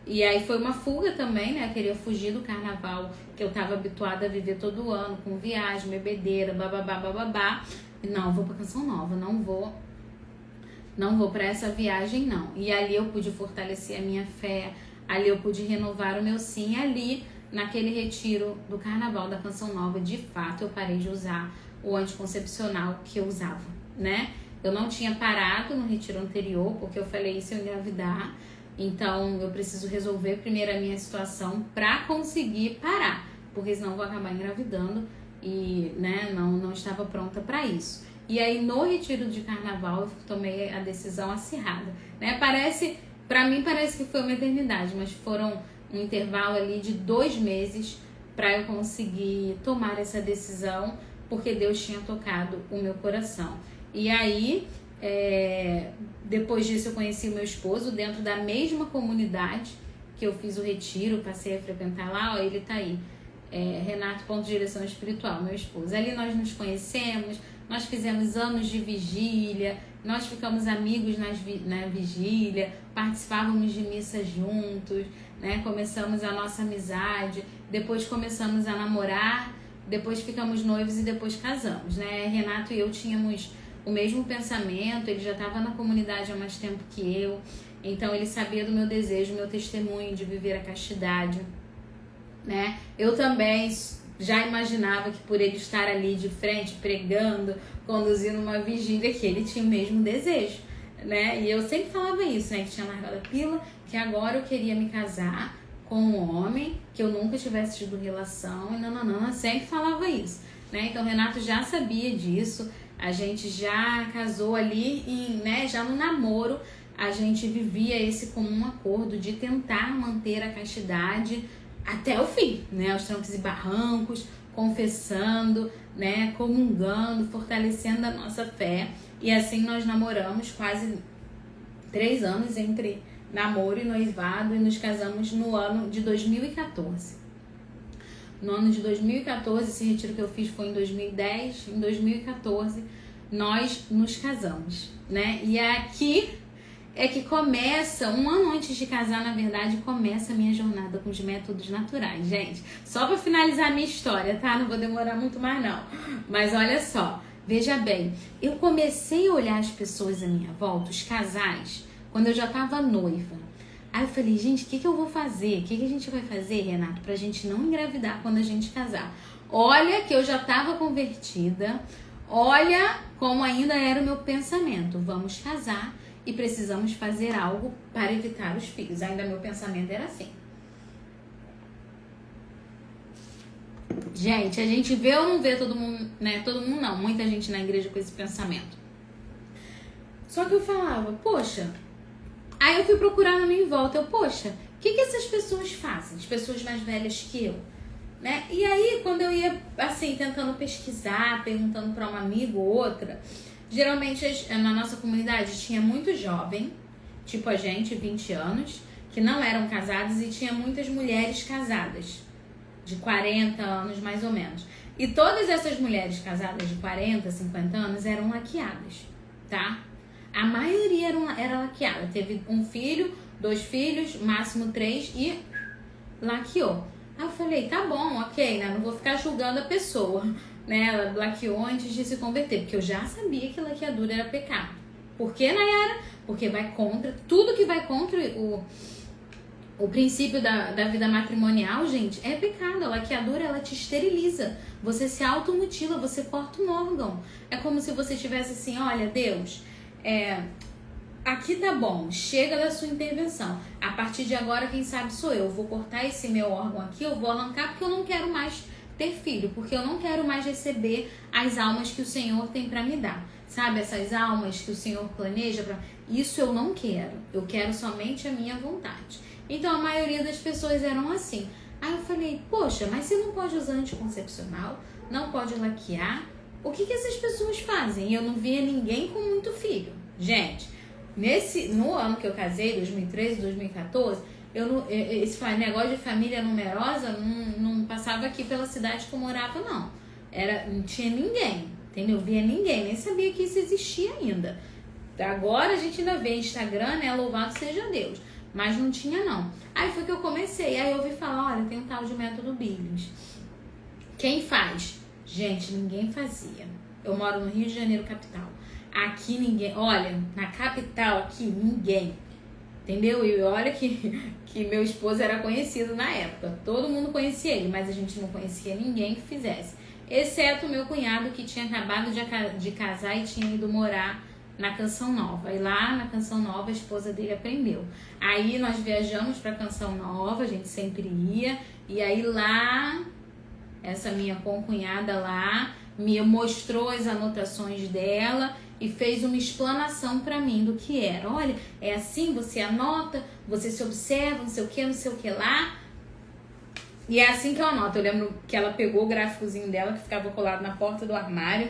Speaker 1: E aí foi uma fuga também, né? Eu queria fugir do carnaval que eu tava habituada a viver todo ano, com viagem, bebedeira, bababá, bababá. Não, eu vou pra Canção Nova, não vou pra essa viagem, não. E ali eu pude fortalecer a minha fé, ali eu pude renovar o meu sim. Ali, naquele retiro do carnaval da Canção Nova, de fato, eu parei de usar o anticoncepcional que eu usava, né? Eu não tinha parado no retiro anterior, porque eu falei, e se eu engravidar? Então, eu preciso resolver primeiro a minha situação para conseguir parar, porque senão eu vou acabar engravidando e, né, não estava pronta para isso. E aí, no retiro de carnaval, eu tomei a decisão acirrada, né? Para mim parece que foi uma eternidade, mas foram um intervalo ali de 2 meses para eu conseguir tomar essa decisão, porque Deus tinha tocado o meu coração. E aí, depois disso eu conheci o meu esposo dentro da mesma comunidade que eu fiz o retiro, passei a frequentar lá, ó, ele tá aí, Renato Ponto de Direção Espiritual, meu esposo. Ali nós nos conhecemos, nós fizemos anos de vigília, nós ficamos amigos na vigília, participávamos de missas juntos, né? Começamos a nossa amizade, depois começamos a namorar, depois ficamos noivos e depois casamos, né? Renato e eu tínhamos o mesmo pensamento, ele já estava na comunidade há mais tempo que eu, então ele sabia do meu desejo, meu testemunho de viver a castidade, né? Eu também já imaginava que por ele estar ali de frente, pregando, conduzindo uma vigília, que ele tinha o mesmo desejo, né? E eu sempre falava isso, né? Que tinha largado a pílula, que agora eu queria me casar com um homem, que eu nunca tivesse tido relação, e eu sempre falava isso, né? Então o Renato já sabia disso, a gente já casou ali, né? Já no namoro, a gente vivia esse comum acordo de tentar manter a castidade até o fim, né? Aos trancos e barrancos, confessando, né? Comungando, fortalecendo a nossa fé. E assim nós namoramos quase 3 anos entre namoro e noivado e nos casamos no ano de 2014. No ano de 2014, esse retiro que eu fiz foi em 2010, em 2014 nós nos casamos, né? E aqui é que começa, um ano antes de casar, na verdade, começa a minha jornada com os métodos naturais, gente. Só pra finalizar a minha história, tá? Não vou demorar muito mais, não. Mas olha só, veja bem, eu comecei a olhar as pessoas à minha volta, os casais, quando eu já tava noiva. Aí eu falei, gente, o que eu vou fazer? O que a gente vai fazer, Renato, pra gente não engravidar quando a gente casar? Olha que eu já tava convertida, olha como ainda era o meu pensamento. Vamos casar e precisamos fazer algo para evitar os filhos. Ainda meu pensamento era assim. Gente, a gente vê ou não vê todo mundo, né? Todo mundo não, muita gente na igreja com esse pensamento. Só que eu falava, poxa, aí eu fui procurar na minha volta, poxa, o que essas pessoas fazem? As pessoas mais velhas que eu, né? E aí, quando eu ia, assim, tentando pesquisar, perguntando para um amigo ou outra, geralmente na nossa comunidade tinha muito jovem, tipo a gente, 20 anos, que não eram casados, e tinha muitas mulheres casadas, de 40 anos mais ou menos. E todas essas mulheres casadas de 40, 50 anos eram laqueadas, tá? A maioria era laqueada. Teve um filho, 2 filhos, máximo 3 e laqueou. Aí eu falei, tá bom, ok, né? Não vou ficar julgando a pessoa, né? Ela laqueou antes de se converter, porque eu já sabia que laqueadura era pecado. Por que, Nayara? Porque vai contra, tudo que vai contra o princípio da vida matrimonial, gente, é pecado. A laqueadura, ela te esteriliza. Você se automutila, você corta um órgão. É como se você tivesse assim, olha, Deus, aqui tá bom, chega da sua intervenção. A partir de agora, quem sabe sou eu. Eu vou cortar esse meu órgão aqui, eu vou arrancar porque eu não quero mais ter filho, porque eu não quero mais receber as almas que o Senhor tem pra me dar. Sabe, essas almas que o Senhor planeja pra... Isso eu não quero. Eu quero somente a minha vontade. Então, a maioria das pessoas eram assim. Aí eu falei, poxa, mas você não pode usar anticoncepcional? Não pode laquear? O que essas pessoas fazem? E eu não via ninguém com muito filho. Gente, no ano que eu casei, 2013, 2014, esse negócio de família numerosa não passava aqui pela cidade que eu morava, não. Não tinha ninguém, entendeu? Eu via ninguém, nem sabia que isso existia ainda. Agora a gente ainda vê Instagram, né? Louvado seja Deus. Mas não tinha, não. Aí foi que eu comecei. Aí eu ouvi falar, olha, tem um tal de método Billings. Quem faz? Gente, ninguém fazia. Eu moro no Rio de Janeiro, capital. Aqui ninguém... Olha, na capital aqui, ninguém. Entendeu? E olha que meu esposo era conhecido na época. Todo mundo conhecia ele, mas a gente não conhecia ninguém que fizesse. Exceto o meu cunhado, que tinha acabado de casar e tinha ido morar na Canção Nova. E lá na Canção Nova a esposa dele aprendeu. Aí nós viajamos pra Canção Nova, a gente sempre ia. E aí lá, essa minha concunhada lá me mostrou as anotações dela e fez uma explanação pra mim do que era. Olha, é assim, você anota, você se observa, não sei o que lá. E é assim que eu anoto. Eu lembro que ela pegou o gráficozinho dela, que ficava colado na porta do armário,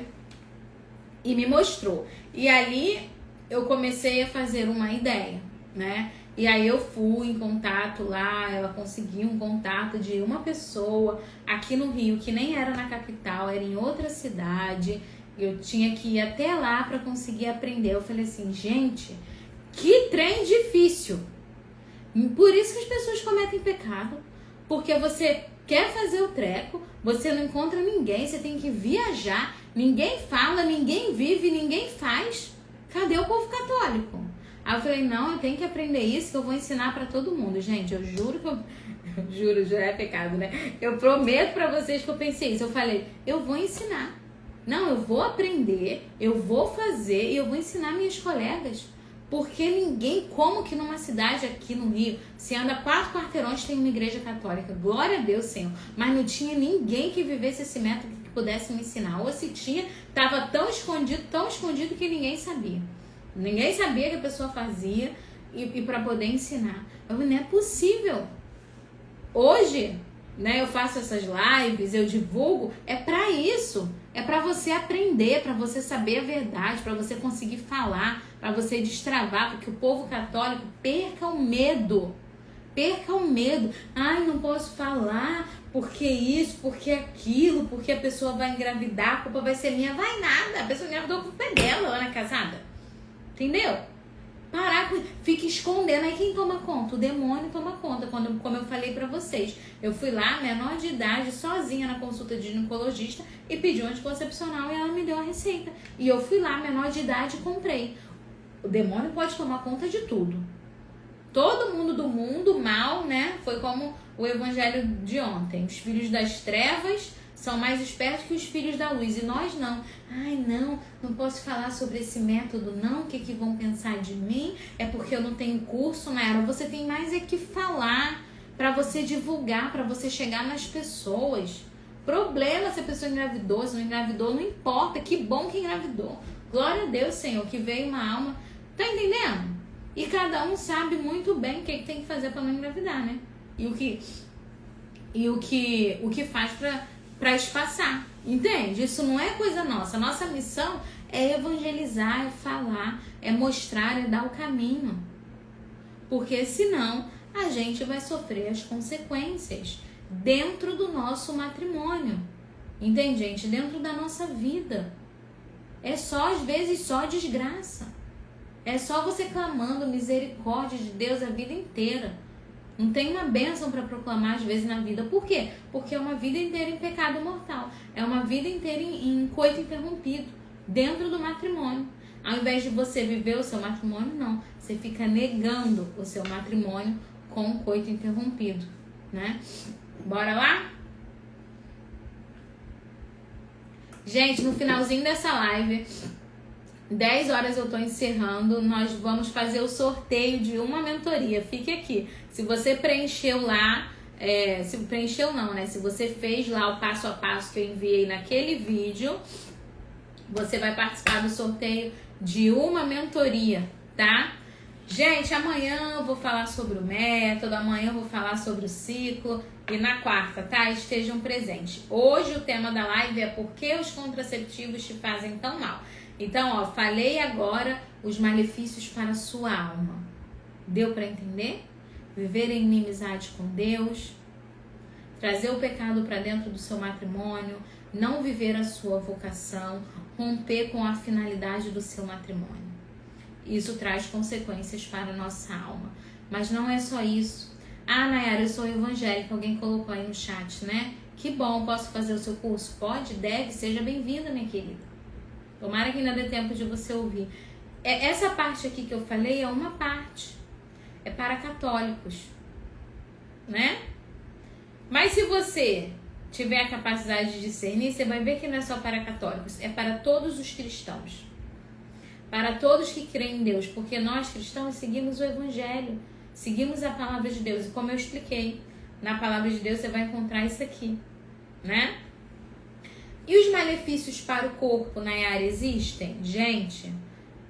Speaker 1: e me mostrou. E ali eu comecei a fazer uma ideia, né? E aí eu fui em contato lá, ela conseguiu um contato de uma pessoa aqui no Rio, que nem era na capital, era em outra cidade. Eu tinha que ir até lá para conseguir aprender. Eu falei assim, gente, que trem difícil. Por isso que as pessoas cometem pecado. Porque você quer fazer o treco, você não encontra ninguém, você tem que viajar, ninguém fala, ninguém vive, ninguém faz. Cadê o povo católico? Aí eu falei, não, eu tenho que aprender isso, que eu vou ensinar pra todo mundo. Gente, eu juro que juro, já é pecado, né? Eu prometo pra vocês que eu pensei isso. Eu falei, eu vou ensinar. Não, eu vou aprender, eu vou fazer e eu vou ensinar minhas colegas. Porque ninguém, como que numa cidade aqui no Rio, se anda 4 quarteirões tem uma igreja católica, glória a Deus, Senhor, mas não tinha ninguém que vivesse esse método que pudesse me ensinar, ou se tinha, estava tão escondido que ninguém sabia. Ninguém sabia que a pessoa fazia e para poder ensinar. Eu falei, não é possível. Hoje, né, eu faço essas lives, eu divulgo, é para isso. É para você aprender, para você saber a verdade, para você conseguir falar, para você destravar, porque o povo católico perca o medo. Perca o medo. Ai, não posso falar, porque isso, porque aquilo, porque a pessoa vai engravidar, a culpa vai ser minha. Vai nada, a pessoa engravidou, a culpa é dela, ela não é casada. Entendeu? Parar com... Fica escondendo. Aí quem toma conta? O demônio toma conta. Como eu falei pra vocês. Eu fui lá, menor de idade, sozinha na consulta de ginecologista e pedi um anticoncepcional e ela me deu a receita. E eu fui lá, menor de idade, e comprei. O demônio pode tomar conta de tudo. Todo mundo do mundo mal, né? Foi como o evangelho de ontem. Os filhos das trevas são mais espertos que os filhos da luz. E nós não. Ai, não posso falar sobre esse método, não. O que vão pensar de mim? É porque eu não tenho curso, né? Você tem mais é que falar para você divulgar, para você chegar nas pessoas. Problema se a pessoa engravidou, se não engravidou, não importa. Que bom que engravidou. Glória a Deus, Senhor, que veio uma alma. Tá entendendo? E cada um sabe muito bem o que tem que fazer para não engravidar, né? E o que faz para espaçar. Entende? Isso não é coisa nossa. Nossa missão é evangelizar, é falar, é mostrar, é dar o caminho. Porque senão a gente vai sofrer as consequências dentro do nosso matrimônio. Entende, gente? Dentro da nossa vida. É só, às vezes, só desgraça. É só você clamando misericórdia de Deus a vida inteira. Não tem uma bênção para proclamar às vezes na vida. Por quê? Porque é uma vida inteira em pecado mortal. É uma vida inteira em coito interrompido. Dentro do matrimônio. Ao invés de você viver o seu matrimônio, não. Você fica negando o seu matrimônio com o coito interrompido. Né? Bora lá? Gente, no finalzinho dessa live... 10 horas eu tô encerrando, nós vamos fazer o sorteio de uma mentoria, fique aqui. Se você preencheu lá, se preencheu não, né? Se você fez lá o passo a passo que eu enviei naquele vídeo, você vai participar do sorteio de uma mentoria, tá? Gente, amanhã eu vou falar sobre o método, amanhã eu vou falar sobre o ciclo e na quarta, tá? Estejam presentes. Hoje o tema da live é por que os contraceptivos te fazem tão mal. Então, ó, falei agora os malefícios para a sua alma. Deu para entender? Viver em inimizade com Deus, trazer o pecado para dentro do seu matrimônio, não viver a sua vocação, romper com a finalidade do seu matrimônio. Isso traz consequências para a nossa alma. Mas não é só isso. Ah, Nayara, eu sou evangélica, alguém colocou aí no chat, né? Que bom, posso fazer o seu curso? Pode, deve, seja bem-vinda, minha querida. Tomara que ainda dê tempo de você ouvir. Essa parte aqui que eu falei é uma parte. É para católicos. Né? Mas se você tiver a capacidade de discernir, você vai ver que não é só para católicos. É para todos os cristãos. Para todos que creem em Deus. Porque nós cristãos seguimos o Evangelho. Seguimos a palavra de Deus. E como eu expliquei, na palavra de Deus você vai encontrar isso aqui. Né? E os malefícios para o corpo, Nayara, existem? Gente,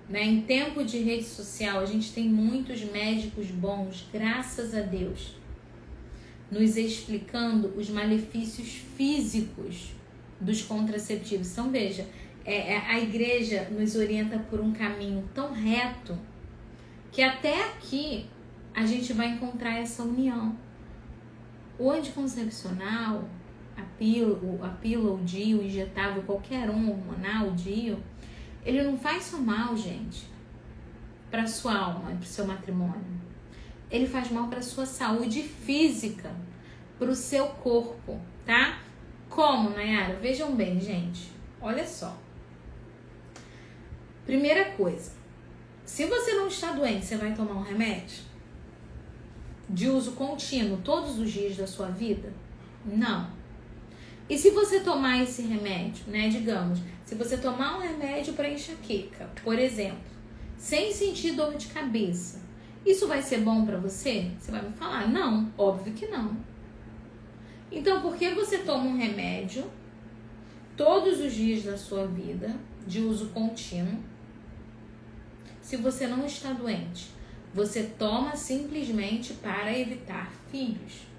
Speaker 1: né, em tempo de rede social, a gente tem muitos médicos bons, graças a Deus, nos explicando os malefícios físicos dos contraceptivos. Então, veja, a igreja nos orienta por um caminho tão reto que até aqui a gente vai encontrar essa união. O anticoncepcional... a pílula, o DIU, o injetável, qualquer um hormonal, o DIU, ele não faz só mal, gente, para sua alma, para o seu matrimônio. Ele faz mal para sua saúde física, para o seu corpo, tá? Como, Nayara? Vejam bem, gente. Olha só. Primeira coisa, se você não está doente, você vai tomar um remédio de uso contínuo todos os dias da sua vida? Não. E se você tomar esse remédio, né, digamos, se você tomar um remédio para enxaqueca, por exemplo, sem sentir dor de cabeça, isso vai ser bom para você? Você vai me falar, não, óbvio que não. Então, por que você toma um remédio todos os dias da sua vida, de uso contínuo, se você não está doente? Você toma simplesmente para evitar filhos.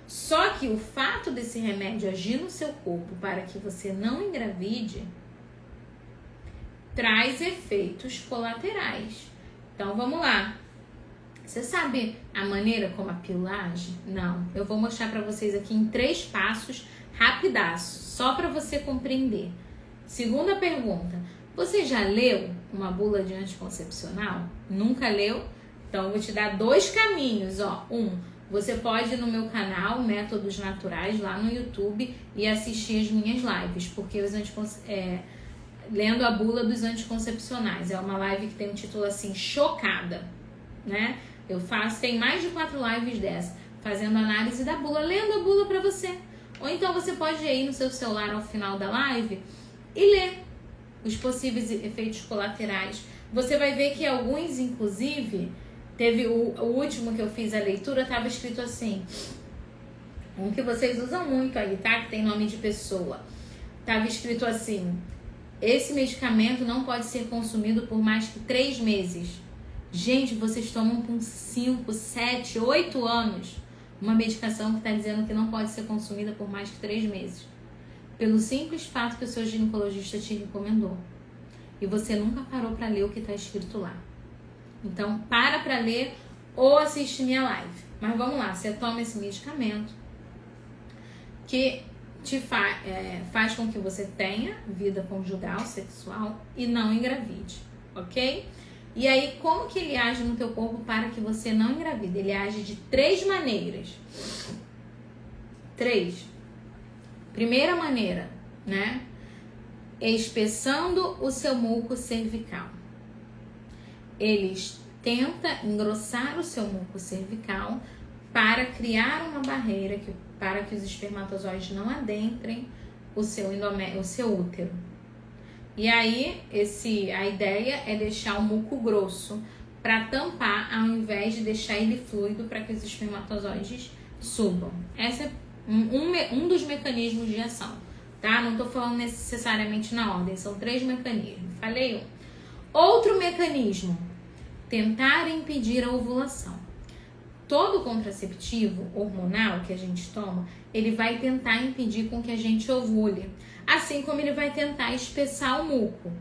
Speaker 1: Só que o fato desse remédio agir no seu corpo para que você não engravide traz efeitos colaterais. Então vamos lá. Você sabe a maneira como a pílula age? Não. Eu vou mostrar para vocês aqui em 3 passos rapidaço, só para você compreender. Segunda pergunta. Você já leu uma bula de anticoncepcional? Nunca leu? Então, eu vou te dar 2 caminhos, ó. Você pode ir no meu canal, Métodos Naturais, lá no YouTube, e assistir as minhas lives, porque lendo a bula dos anticoncepcionais. É uma live que tem um título assim, Chocada, né? Tem mais de 4 lives dessa, fazendo análise da bula, lendo a bula pra você. Ou então você pode ir no seu celular ao final da live e ler os possíveis efeitos colaterais. Você vai ver que alguns, inclusive, teve o último que eu fiz a leitura, estava escrito assim, um que vocês usam muito aí, tá? Que tem nome de pessoa. Tava escrito assim: esse medicamento não pode ser consumido por mais que 3 meses. Gente, vocês tomam por 5, 7, 8 anos uma medicação que está dizendo que não pode ser consumida por mais que 3 meses. Pelo simples fato que o seu ginecologista te recomendou. E você nunca parou para ler o que está escrito lá. Então, para ler ou assiste minha live. Mas vamos lá, você toma esse medicamento que te faz com que você tenha vida conjugal, sexual e não engravide, ok? E aí, como que ele age no teu corpo para que você não engravide? Ele age de 3 maneiras. 3. Primeira maneira, né? Espessando o seu muco cervical. Ele tenta engrossar o seu muco cervical para criar uma barreira para que os espermatozoides não adentrem o seu útero. E aí, a ideia é deixar o muco grosso para tampar, ao invés de deixar ele fluido para que os espermatozoides subam. Esse é um dos mecanismos de ação, tá? Não tô falando necessariamente na ordem, são 3 mecanismos. Falei um. Outro mecanismo, tentar impedir a ovulação. Todo contraceptivo hormonal que a gente toma, ele vai tentar impedir com que a gente ovule, assim como ele vai tentar espessar o muco.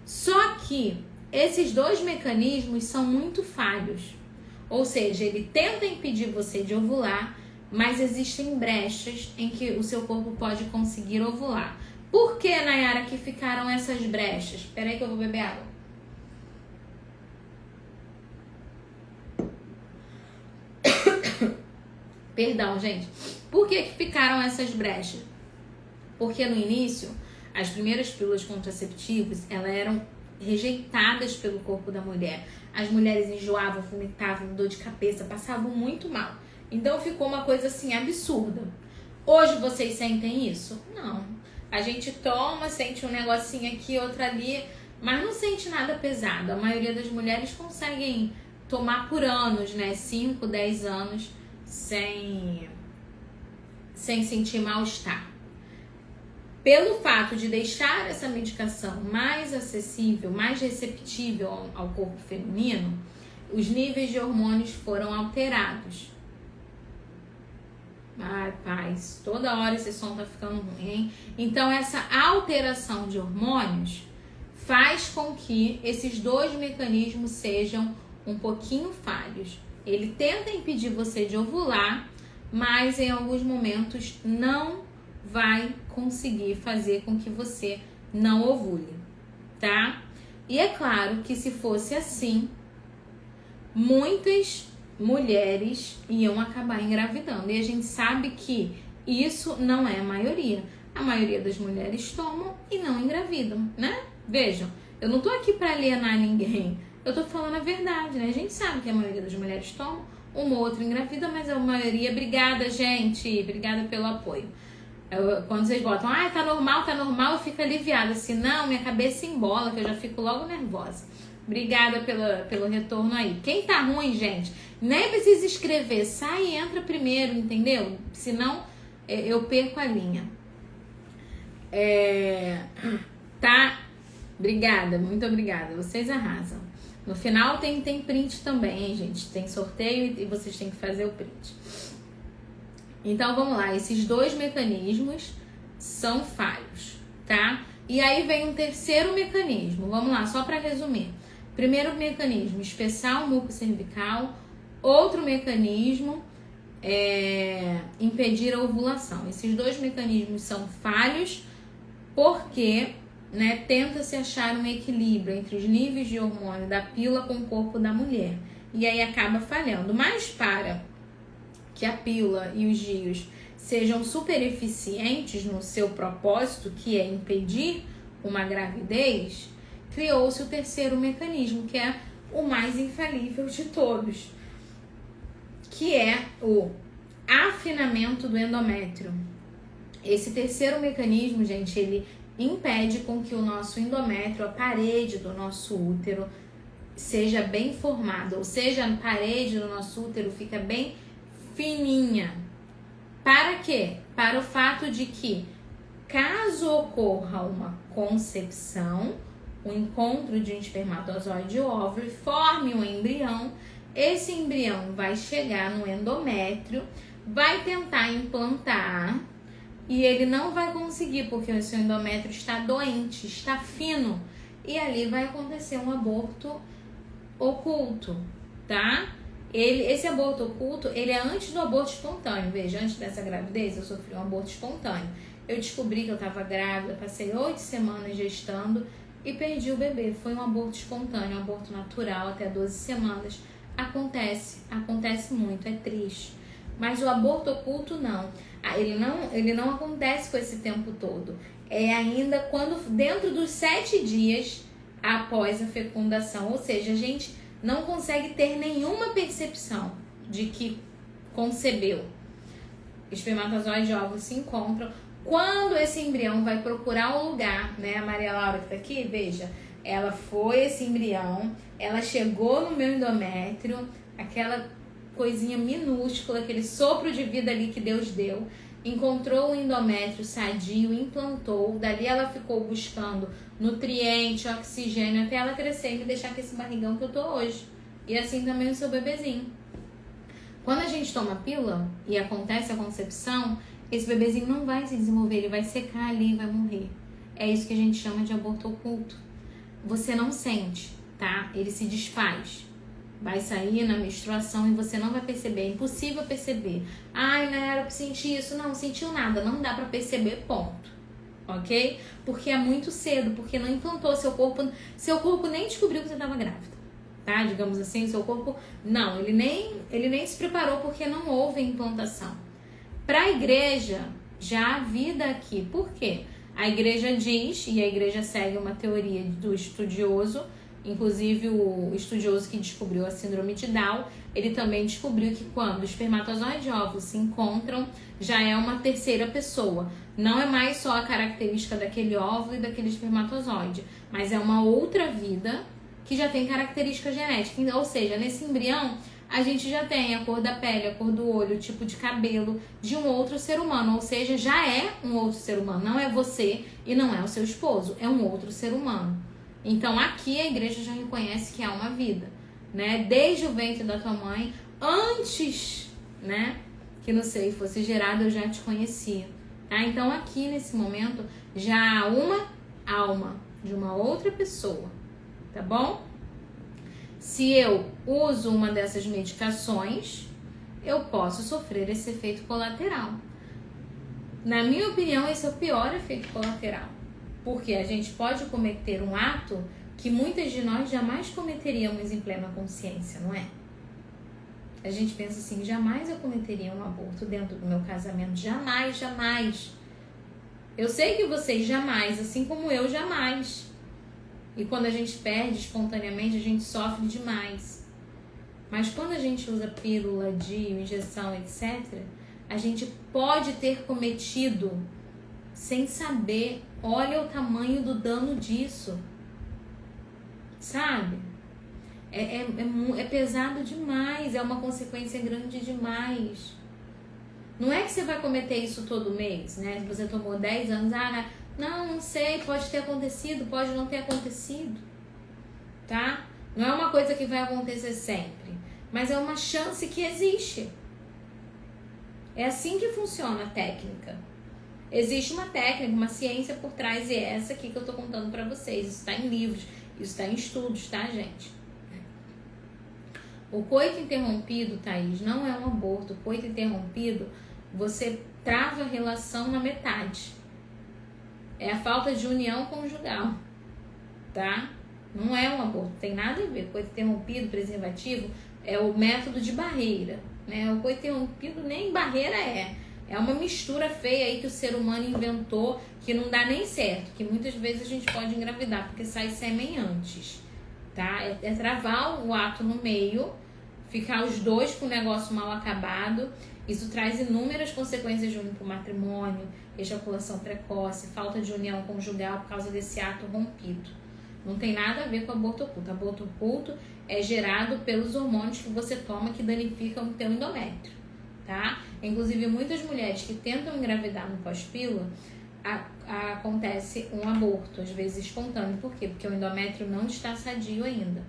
Speaker 1: Só que esses 2 mecanismos são muito falhos. Ou seja, ele tenta impedir você de ovular, mas existem brechas em que o seu corpo pode conseguir ovular. Por que, Nayara, que ficaram essas brechas? Espera aí que eu vou beber água. Perdão, gente. Por que ficaram essas brechas? Porque no início, as primeiras pílulas contraceptivas, elas eram rejeitadas pelo corpo da mulher. As mulheres enjoavam, vomitavam, dor de cabeça, passavam muito mal. Então ficou uma coisa assim absurda. Hoje vocês sentem isso? Não. A gente toma, sente um negocinho aqui, outro ali, mas não sente nada pesado. A maioria das mulheres conseguem tomar por anos, né? 5, 10 anos sem sentir mal-estar. Pelo fato de deixar essa medicação mais acessível, mais receptível ao corpo feminino, os níveis de hormônios foram alterados. Ai, paz, toda hora esse som tá ficando ruim, hein? Então, essa alteração de hormônios faz com que esses 2 mecanismos sejam um pouquinho falhos. Ele tenta impedir você de ovular, mas em alguns momentos não vai conseguir fazer com que você não ovule, tá? E é claro que se fosse assim, muitas mulheres iam acabar engravidando. E a gente sabe que isso não é a maioria. A maioria das mulheres tomam e não engravidam, né? Vejam, eu não tô aqui para alienar ninguém. Eu tô falando a verdade, né? A gente sabe que a maioria das mulheres toma, uma ou outra engravida, mas a maioria... Obrigada, gente. Obrigada pelo apoio. Quando vocês botam, tá normal, eu fico aliviada. Se não, minha cabeça embola, que eu já fico logo nervosa. Obrigada pelo retorno aí. Quem tá ruim, gente, nem precisa escrever. Sai e entra primeiro, entendeu? Senão, eu perco a linha. Tá? Obrigada, muito obrigada. Vocês arrasam. No final tem print também, hein, gente? Tem sorteio e vocês têm que fazer o print. Então, vamos lá. Esses 2 mecanismos são falhos, tá? E aí vem um terceiro mecanismo. Vamos lá, só para resumir. Primeiro mecanismo, espessar o muco cervical. Outro mecanismo é impedir a ovulação. Esses 2 mecanismos são falhos porque né, tenta-se achar um equilíbrio entre os níveis de hormônio da pílula com o corpo da mulher. E aí acaba falhando. Mas para que a pílula e os DIUs sejam super eficientes no seu propósito, que é impedir uma gravidez, criou-se o terceiro mecanismo, que é o mais infalível de todos, que é o afinamento do endométrio. Esse terceiro mecanismo, gente, ele impede com que o nosso endométrio, a parede do nosso útero, seja bem formada, ou seja, a parede do nosso útero fica bem fininha. Para quê? Para o fato de que, caso ocorra uma concepção, o encontro de um espermatozoide e óvulo, forme um embrião, esse embrião vai chegar no endométrio, vai tentar implantar e ele não vai conseguir porque o seu endométrio está doente, está fino, e ali vai acontecer um aborto oculto, tá? Esse aborto oculto, ele é antes do aborto espontâneo. Veja, antes dessa gravidez eu sofri um aborto espontâneo. Eu descobri que eu estava grávida, passei 8 semanas gestando e perdi o bebê. Foi um aborto espontâneo, um aborto natural até 12 semanas. Acontece muito, é triste. Mas o aborto oculto não. Ele não acontece com esse tempo todo. É ainda quando dentro dos 7 dias após a fecundação. Ou seja, a gente não consegue ter nenhuma percepção de que concebeu. Espermatozoide e óvulo se encontram. Quando esse embrião vai procurar um lugar, né? A Maria Laura que tá aqui, veja, ela foi esse embrião, ela chegou no meu endométrio, aquela coisinha minúscula, aquele sopro de vida ali que Deus deu, encontrou o endométrio sadio, implantou, dali ela ficou buscando nutriente, oxigênio, até ela crescer e me deixar com esse barrigão que eu tô hoje. E assim também o seu bebezinho. Quando a gente toma pílula e acontece a concepção, esse bebezinho não vai se desenvolver, ele vai secar ali e vai morrer. É isso que a gente chama de aborto oculto. Você não sente, tá? Ele se desfaz. Vai sair na menstruação e você não vai perceber, é impossível perceber. Ai, Nayara, eu senti isso. Não sentiu nada, não dá pra perceber, ponto. Ok? Porque é muito cedo, porque não implantou seu corpo nem descobriu que você estava grávida, tá? Digamos assim, seu corpo, não, ele nem se preparou porque não houve implantação. Para a igreja, já há vida aqui. Por quê? A igreja diz, e a igreja segue uma teoria do estudioso, inclusive o estudioso que descobriu a síndrome de Down, ele também descobriu que quando o espermatozoide e óvulo se encontram, já é uma terceira pessoa. Não é mais só a característica daquele óvulo e daquele espermatozoide, mas é uma outra vida que já tem característica genética. Ou seja, nesse embrião, a gente já tem a cor da pele, a cor do olho, o tipo de cabelo de um outro ser humano. Ou seja, já é um outro ser humano. Não é você e não é o seu esposo, é um outro ser humano. Então aqui a igreja já reconhece que há uma vida, né? Desde o ventre da tua mãe, antes, né, que no seio fosse gerado, eu já te conhecia, tá? Então aqui nesse momento já há uma alma de uma outra pessoa, tá bom? Se eu uso uma dessas medicações, eu posso sofrer esse efeito colateral. Na minha opinião, esse é o pior efeito colateral. Porque a gente pode cometer um ato que muitas de nós jamais cometeríamos em plena consciência, não é? A gente pensa assim, jamais eu cometeria um aborto dentro do meu casamento. Jamais, jamais. Eu sei que vocês jamais, assim como eu jamais. E quando a gente perde espontaneamente, a gente sofre demais. Mas quando a gente usa pílula, DIU, injeção, etc., a gente pode ter cometido sem saber. Olha o tamanho do dano disso. Sabe? É pesado demais. É uma consequência grande demais. Não é que você vai cometer isso todo mês, né? Se você tomou 10 anos, não sei, pode ter acontecido, pode não ter acontecido, tá? Não é uma coisa que vai acontecer sempre, mas é uma chance que existe. É assim que funciona a técnica. Existe uma técnica, uma ciência por trás, e é essa aqui que eu tô contando pra vocês. Isso tá em livros, isso tá em estudos, tá, gente? O coito interrompido, Thaís, não é um aborto. O coito interrompido, você trava a relação na metade. É a falta de união conjugal, tá? Não é um aborto, tem nada a ver. Coito interrompido, preservativo, é o método de barreira, né? O coito interrompido nem barreira é. É uma mistura feia aí que o ser humano inventou, que não dá nem certo, que muitas vezes a gente pode engravidar, porque sai sêmen antes, tá? É travar o ato no meio, ficar os dois com o negócio mal acabado. Isso traz inúmeras consequências ruins para o matrimônio, ejaculação precoce, falta de união conjugal por causa desse ato rompido. Não tem nada a ver com aborto oculto. Aborto oculto é gerado pelos hormônios que você toma que danificam o teu endométrio, tá? Inclusive, muitas mulheres que tentam engravidar no pós-pílula, acontece um aborto, às vezes espontâneo. Por quê? Porque o endométrio não está sadio ainda.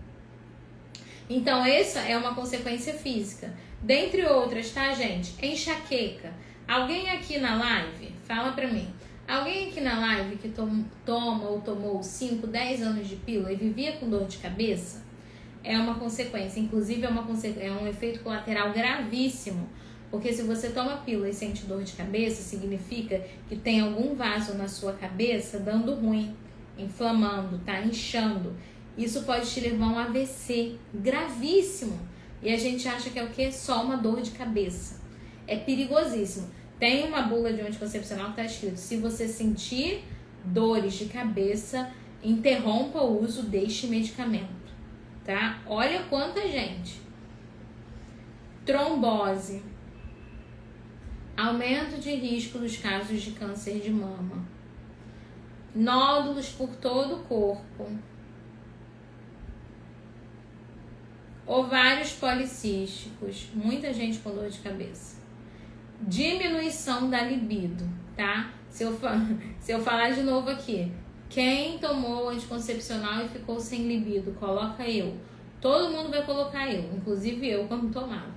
Speaker 1: Então, essa é uma consequência física. Dentre outras, tá, gente? Enxaqueca. Alguém aqui na live, fala pra mim. Alguém aqui na live que toma ou tomou 5, 10 anos de pílula e vivia com dor de cabeça? É uma consequência. Inclusive, é um efeito colateral gravíssimo. Porque se você toma pílula e sente dor de cabeça, significa que tem algum vaso na sua cabeça dando ruim, inflamando, tá inchando. Isso pode te levar a um AVC gravíssimo. E a gente acha que é o quê? Só uma dor de cabeça. É perigosíssimo. Tem uma bula de anticoncepcional que está escrito: se você sentir dores de cabeça, interrompa o uso deste medicamento, tá? Olha quanta gente. Trombose. Aumento de risco dos casos de câncer de mama. Nódulos por todo o corpo. Ovários policísticos. Muita gente com dor de cabeça. Diminuição da libido, tá? Se eu falar de novo aqui, quem tomou anticoncepcional e ficou sem libido, coloca eu. Todo mundo vai colocar eu, inclusive eu quando tomava.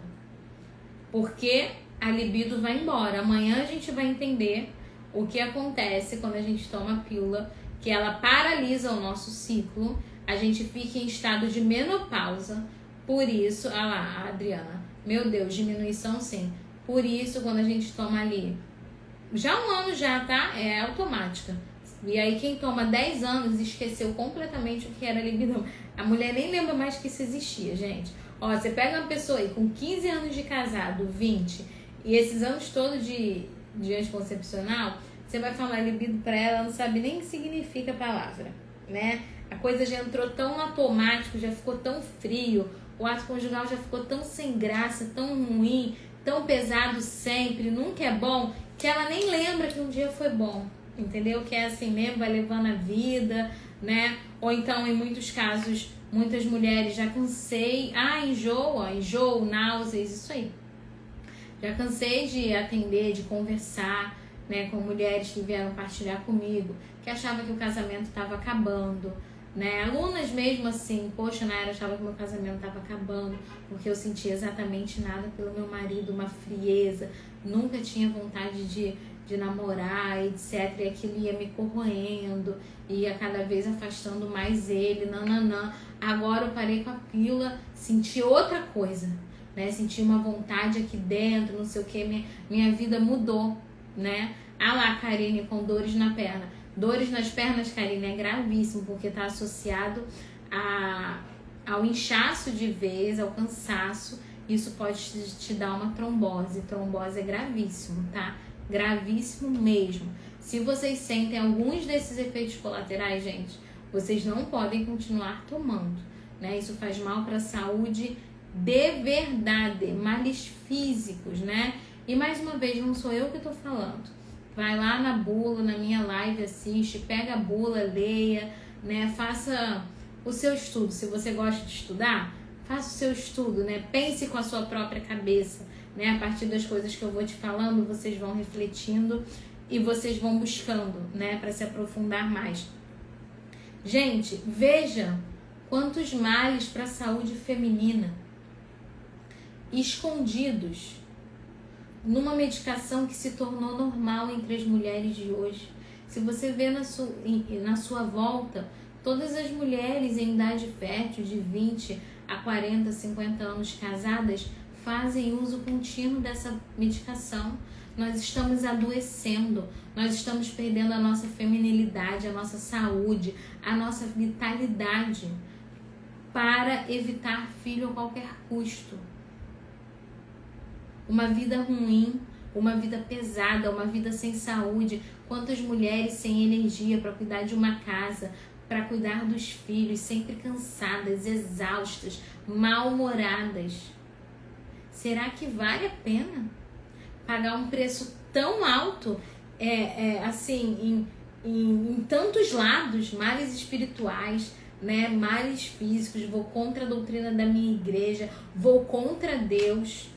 Speaker 1: Porque a libido vai embora. Amanhã a gente vai entender o que acontece quando a gente toma a pílula, que ela paralisa o nosso ciclo, a gente fica em estado de menopausa. Por isso, olha lá, a Adriana, meu Deus, diminuição sim. Por isso, quando a gente toma ali, já 1 ano já, tá? É automática. E aí, quem toma 10 anos esqueceu completamente o que era libido. A mulher nem lembra mais que isso existia, gente. Ó, você pega uma pessoa aí com 15 anos de casado, 20, e esses anos todos de anticoncepcional, você vai falar libido pra ela, ela não sabe nem o que significa a palavra, né? A coisa já entrou tão automático, já ficou tão frio, o ato conjugal já ficou tão sem graça, tão ruim, tão pesado sempre, nunca é bom, que ela nem lembra que um dia foi bom, entendeu? Que é assim mesmo, vai levando a vida, né? Ou então, em muitos casos, muitas mulheres já cansei, enjoo, náuseas, isso aí. Já cansei de atender, de conversar, né, com mulheres que vieram partilhar comigo, que achavam que o casamento estava acabando, né? Alunas mesmo assim, poxa, Nayara, achava que meu casamento estava acabando, porque eu sentia exatamente nada pelo meu marido, uma frieza, nunca tinha vontade de namorar, etc. E aquilo ia me corroendo, ia cada vez afastando mais ele, nananã. Agora eu parei com a pílula, senti outra coisa, né? Senti uma vontade aqui dentro, não sei o que, minha vida mudou, né? Ah lá, Karine, com dores na perna. Dores nas pernas, Karine, é gravíssimo, porque está associado ao inchaço de vez, ao cansaço. Isso pode te dar uma trombose. Trombose é gravíssimo, tá? Gravíssimo mesmo. Se vocês sentem alguns desses efeitos colaterais, gente, vocês não podem continuar tomando, né? Isso faz mal para a saúde de verdade, males físicos, né? E mais uma vez, não sou eu que estou falando. Vai lá na bula, na minha live, assiste, pega a bula, leia, né? Faça o seu estudo. Se você gosta de estudar, faça o seu estudo, né? Pense com a sua própria cabeça, né? A partir das coisas que eu vou te falando, vocês vão refletindo e vocês vão buscando, né? Para se aprofundar mais. Gente, veja quantos males para a saúde feminina escondidos numa medicação que se tornou normal entre as mulheres de hoje. Se você vê na sua volta, todas as mulheres em idade fértil, de 20 a 40, 50 anos casadas, fazem uso contínuo dessa medicação, nós estamos adoecendo, nós estamos perdendo a nossa feminilidade, a nossa saúde, a nossa vitalidade para evitar filho a qualquer custo. Uma vida ruim, uma vida pesada, uma vida sem saúde. Quantas mulheres sem energia para cuidar de uma casa, para cuidar dos filhos, sempre cansadas, exaustas, mal-humoradas. Será que vale a pena pagar um preço tão alto, assim, em tantos lados, males espirituais, né, males físicos? Vou contra a doutrina da minha igreja, vou contra Deus,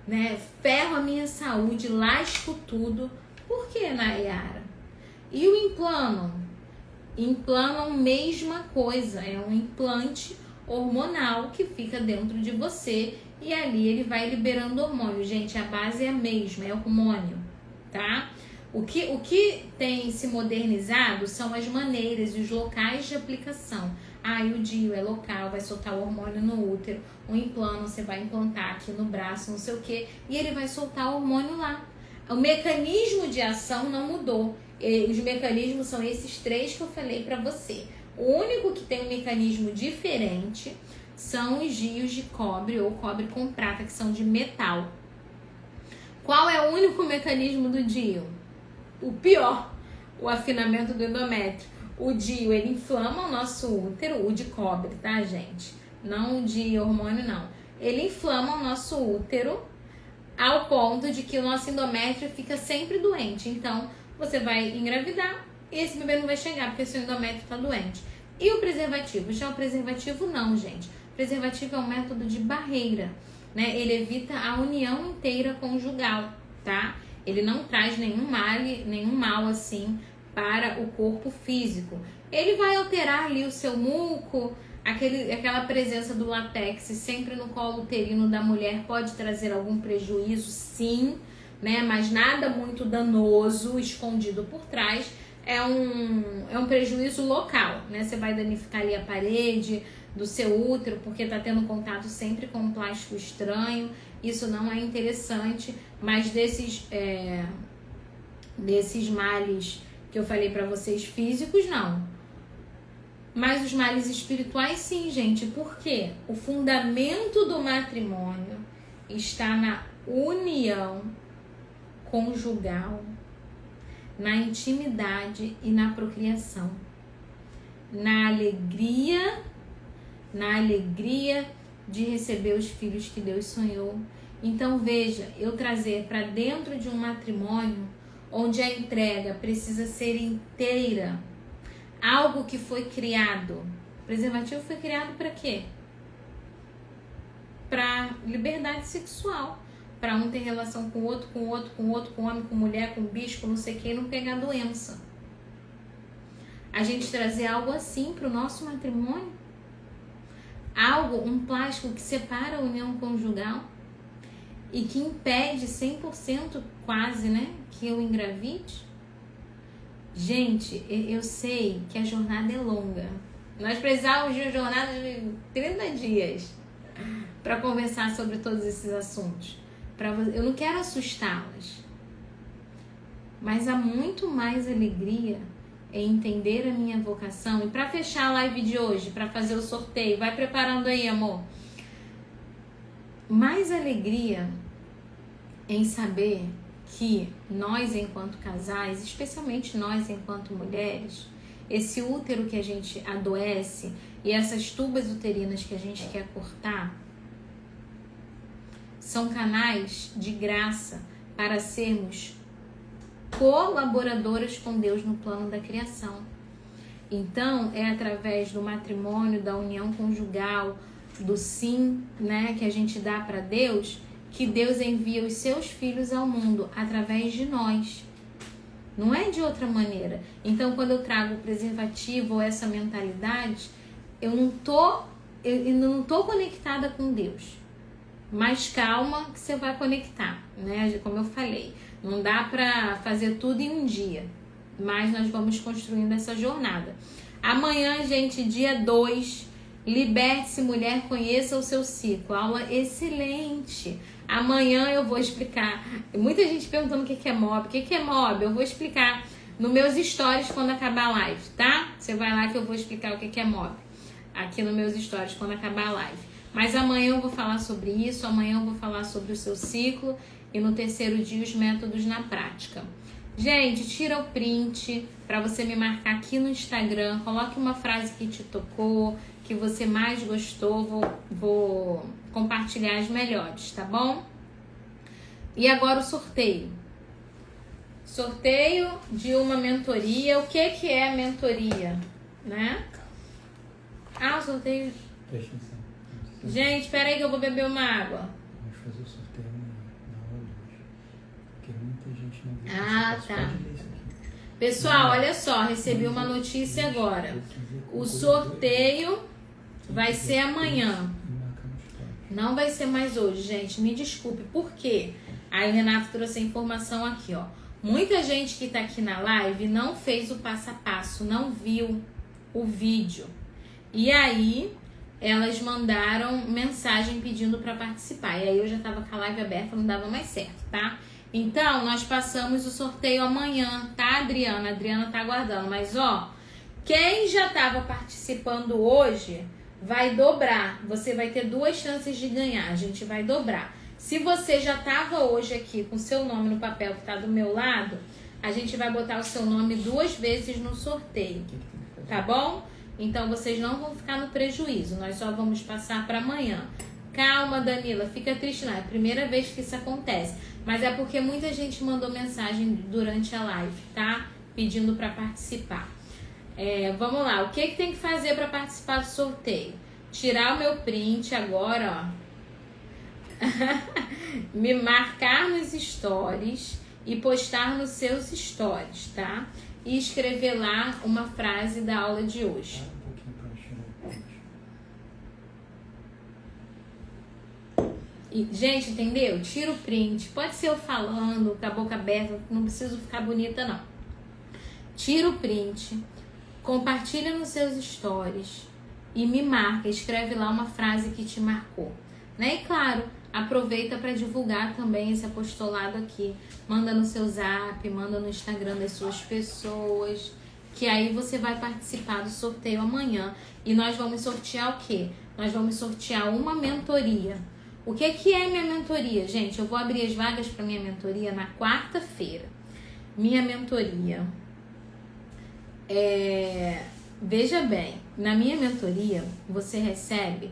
Speaker 1: né, ferro a minha saúde, lasco tudo. Por que, Nayara? E o implante? Implantam mesma coisa, é um implante hormonal que fica dentro de você e ali ele vai liberando hormônio. Gente, a base é a mesma, é hormônio, tá? O que tem se modernizado são as maneiras e os locais de aplicação. O DIU é local, vai soltar o hormônio no útero. O implante você vai implantar aqui no braço, não sei o que, e ele vai soltar o hormônio lá. O mecanismo de ação não mudou. Os mecanismos são esses 3 que eu falei pra você. O único que tem um mecanismo diferente são os DIUs de cobre ou cobre com prata, que são de metal. Qual é o único mecanismo do DIU? O pior, o afinamento do endométrio. O DIU, ele inflama o nosso útero, o de cobre, tá, gente? Não o de hormônio, não. Ele inflama o nosso útero ao ponto de que o nosso endométrio fica sempre doente. Então, você vai engravidar e esse bebê não vai chegar porque seu endométrio está doente. E o preservativo? Já o preservativo não, gente. O preservativo é um método de barreira, né? Ele evita a união inteira conjugal, tá? Ele não traz nenhum mal assim para o corpo físico. Ele vai alterar ali o seu muco, aquela presença do látex sempre no colo uterino da mulher pode trazer algum prejuízo, sim, né? Mas nada muito danoso, escondido por trás. É um prejuízo local, né? Você vai danificar ali a parede do seu útero, porque tá tendo contato sempre com um plástico estranho. Isso não é interessante, mas desses males que eu falei pra vocês físicos, não. Mas os males espirituais, sim, gente. Por quê? O fundamento do matrimônio está na união conjugal, na intimidade e na procriação. Na alegria de receber os filhos que Deus sonhou. Então, veja, eu trazer para dentro de um matrimônio onde a entrega precisa ser inteira, algo que foi criado. O preservativo foi criado para quê? Para liberdade sexual. Para um ter relação com o outro, com homem, com mulher, com bicho, com não sei quem, não pegar doença. A gente trazer algo assim para o nosso matrimônio, um plástico que separa a união conjugal e que impede 100% quase, né, que eu engravide. Gente, eu sei que a jornada é longa. Nós precisávamos de uma jornada de 30 dias para conversar sobre todos esses assuntos. Eu não quero assustá-las, mas há muito mais alegria em entender a minha vocação. E para fechar a live de hoje, para fazer o sorteio, vai preparando aí, amor. Mais alegria em saber que nós, enquanto casais, especialmente nós, enquanto mulheres, esse útero que a gente adoece e essas tubas uterinas que a gente quer cortar, são canais de graça para sermos colaboradoras com Deus no plano da criação. Então, é através do matrimônio, da união conjugal, do sim, né, que a gente dá para Deus, que Deus envia os seus filhos ao mundo não de nós. Não é de outra maneira. Então, quando eu trago o preservativo ou essa mentalidade, eu não tô conectada com Deus. Mas calma que você vai conectar, né? Como eu falei, não dá pra fazer tudo em um dia, mas nós vamos construindo essa jornada. Amanhã, gente, dia 2, Liberte-se, mulher, conheça o seu ciclo. Aula excelente. Amanhã eu vou explicar. Muita gente perguntando o que é MOB. O que é MOB? Eu vou explicar nos meus stories quando acabar a live, tá? Você vai lá que eu vou explicar o que é MOB. Aqui nos meus stories quando acabar a live. Mas amanhã eu vou falar sobre isso. Amanhã eu vou falar sobre o seu ciclo. E no terceiro dia os métodos na prática. Gente, tira o print para você me marcar aqui no Instagram. Coloque uma frase que te tocou, que você mais gostou. Vou compartilhar as melhores, tá bom? E agora o sorteio. Sorteio de uma mentoria. O que é a mentoria, né? Ah, o sorteio...
Speaker 2: Presta atenção.
Speaker 1: Gente, espera aí que eu vou beber uma água.
Speaker 2: Vamos fazer o sorteio na aula de hoje. Porque muita gente não viu.
Speaker 1: Ah,
Speaker 2: Você
Speaker 1: tá.
Speaker 2: pode ler isso aqui.
Speaker 1: Pessoal, olha só, recebi uma notícia agora. O sorteio vai ser amanhã. Não vai ser mais hoje, gente. Me desculpe. Por quê? Aí o Renato trouxe a informação aqui, ó. Muita gente que tá aqui na live não fez o passo a passo, não viu o vídeo. E aí, elas mandaram mensagem pedindo para participar. E aí eu já tava com a live aberta, não dava mais certo, tá? Então, nós passamos o sorteio amanhã, tá, Adriana? A Adriana tá aguardando. Mas, ó, quem já tava participando hoje vai dobrar. Você vai ter 2 chances de ganhar. A gente vai dobrar. Se você já tava hoje aqui com seu nome no papel que tá do meu lado, a gente vai botar o seu nome 2 vezes no sorteio. Tá bom? Então, vocês não vão ficar no prejuízo. Nós só vamos passar para amanhã. Calma, Danila. Fica triste não. É a primeira vez que isso acontece. Mas é porque muita gente mandou mensagem durante a live, tá? Pedindo para participar. Vamos lá. O que tem que fazer para participar do sorteio? Tirar o meu print agora, ó. Me marcar nos stories e postar nos seus stories, tá? E escrever lá uma frase da aula de hoje.
Speaker 2: Um pouquinho pra encher o print.
Speaker 1: E, gente, entendeu? Tira o print. Pode ser eu falando com a boca aberta, não preciso ficar bonita, não. Tira o print, compartilha nos seus stories e me marca. Escreve lá uma frase que te marcou. Né? E claro, aproveita para divulgar também esse apostolado aqui. Manda no seu zap, manda no Instagram das suas pessoas, que aí você vai participar do sorteio amanhã. E nós vamos sortear o quê? Nós vamos sortear uma mentoria. O que é minha mentoria, gente? Eu vou abrir as vagas para minha mentoria na quarta-feira. Minha mentoria veja bem, na minha mentoria você recebe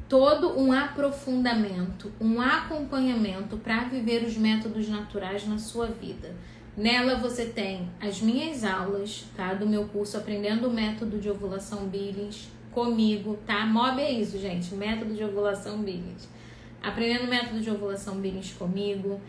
Speaker 1: todo um aprofundamento, um acompanhamento para viver os métodos naturais na sua vida. Nela você tem as minhas aulas, tá? Do meu curso Aprendendo o Método de Ovulação Billings comigo, tá? MOB é isso, gente, Método de Ovulação Billings. Aprendendo o Método de Ovulação Billings comigo.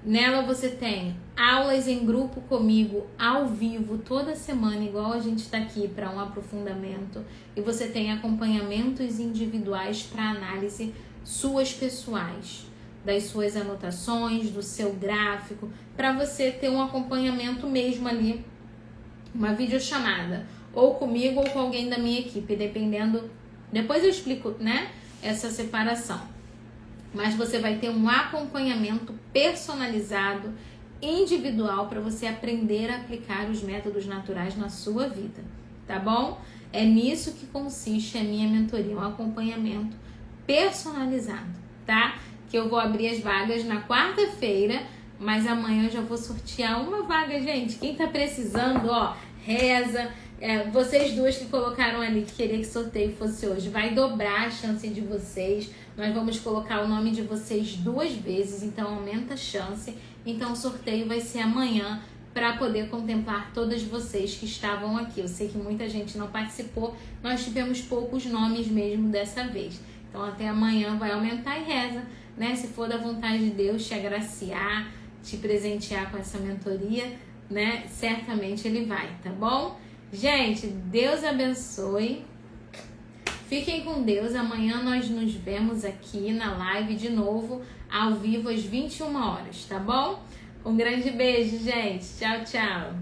Speaker 1: Nela você tem aulas em grupo comigo, ao vivo, toda semana, igual a gente está aqui para um aprofundamento. E você tem acompanhamentos individuais para análise suas pessoais, das suas anotações, do seu gráfico, para você ter um acompanhamento mesmo ali, uma videochamada, ou comigo ou com alguém da minha equipe, dependendo. Depois eu explico, né, essa separação. Mas você vai ter um acompanhamento personalizado, individual, para você aprender a aplicar os métodos naturais na sua vida, tá bom? É nisso que consiste a minha mentoria, um acompanhamento personalizado, tá? Que eu vou abrir as vagas na quarta-feira, mas amanhã eu já vou sortear uma vaga, gente. Quem tá precisando, ó, reza. Vocês duas que colocaram ali que queria que sorteio fosse hoje, vai dobrar a chance de vocês. Nós vamos colocar o nome de vocês 2 vezes, então aumenta a chance. Então o sorteio vai ser amanhã para poder contemplar todas vocês que estavam aqui. Eu sei que muita gente não participou, nós tivemos poucos nomes mesmo dessa vez. Então até amanhã vai aumentar e reza, né? Se for da vontade de Deus te agraciar, te presentear com essa mentoria, né? Certamente Ele vai, tá bom? Gente, Deus abençoe. Fiquem com Deus. Amanhã nós nos vemos aqui na live de novo, ao vivo às 21 horas, tá bom? Um grande beijo, gente. Tchau, tchau.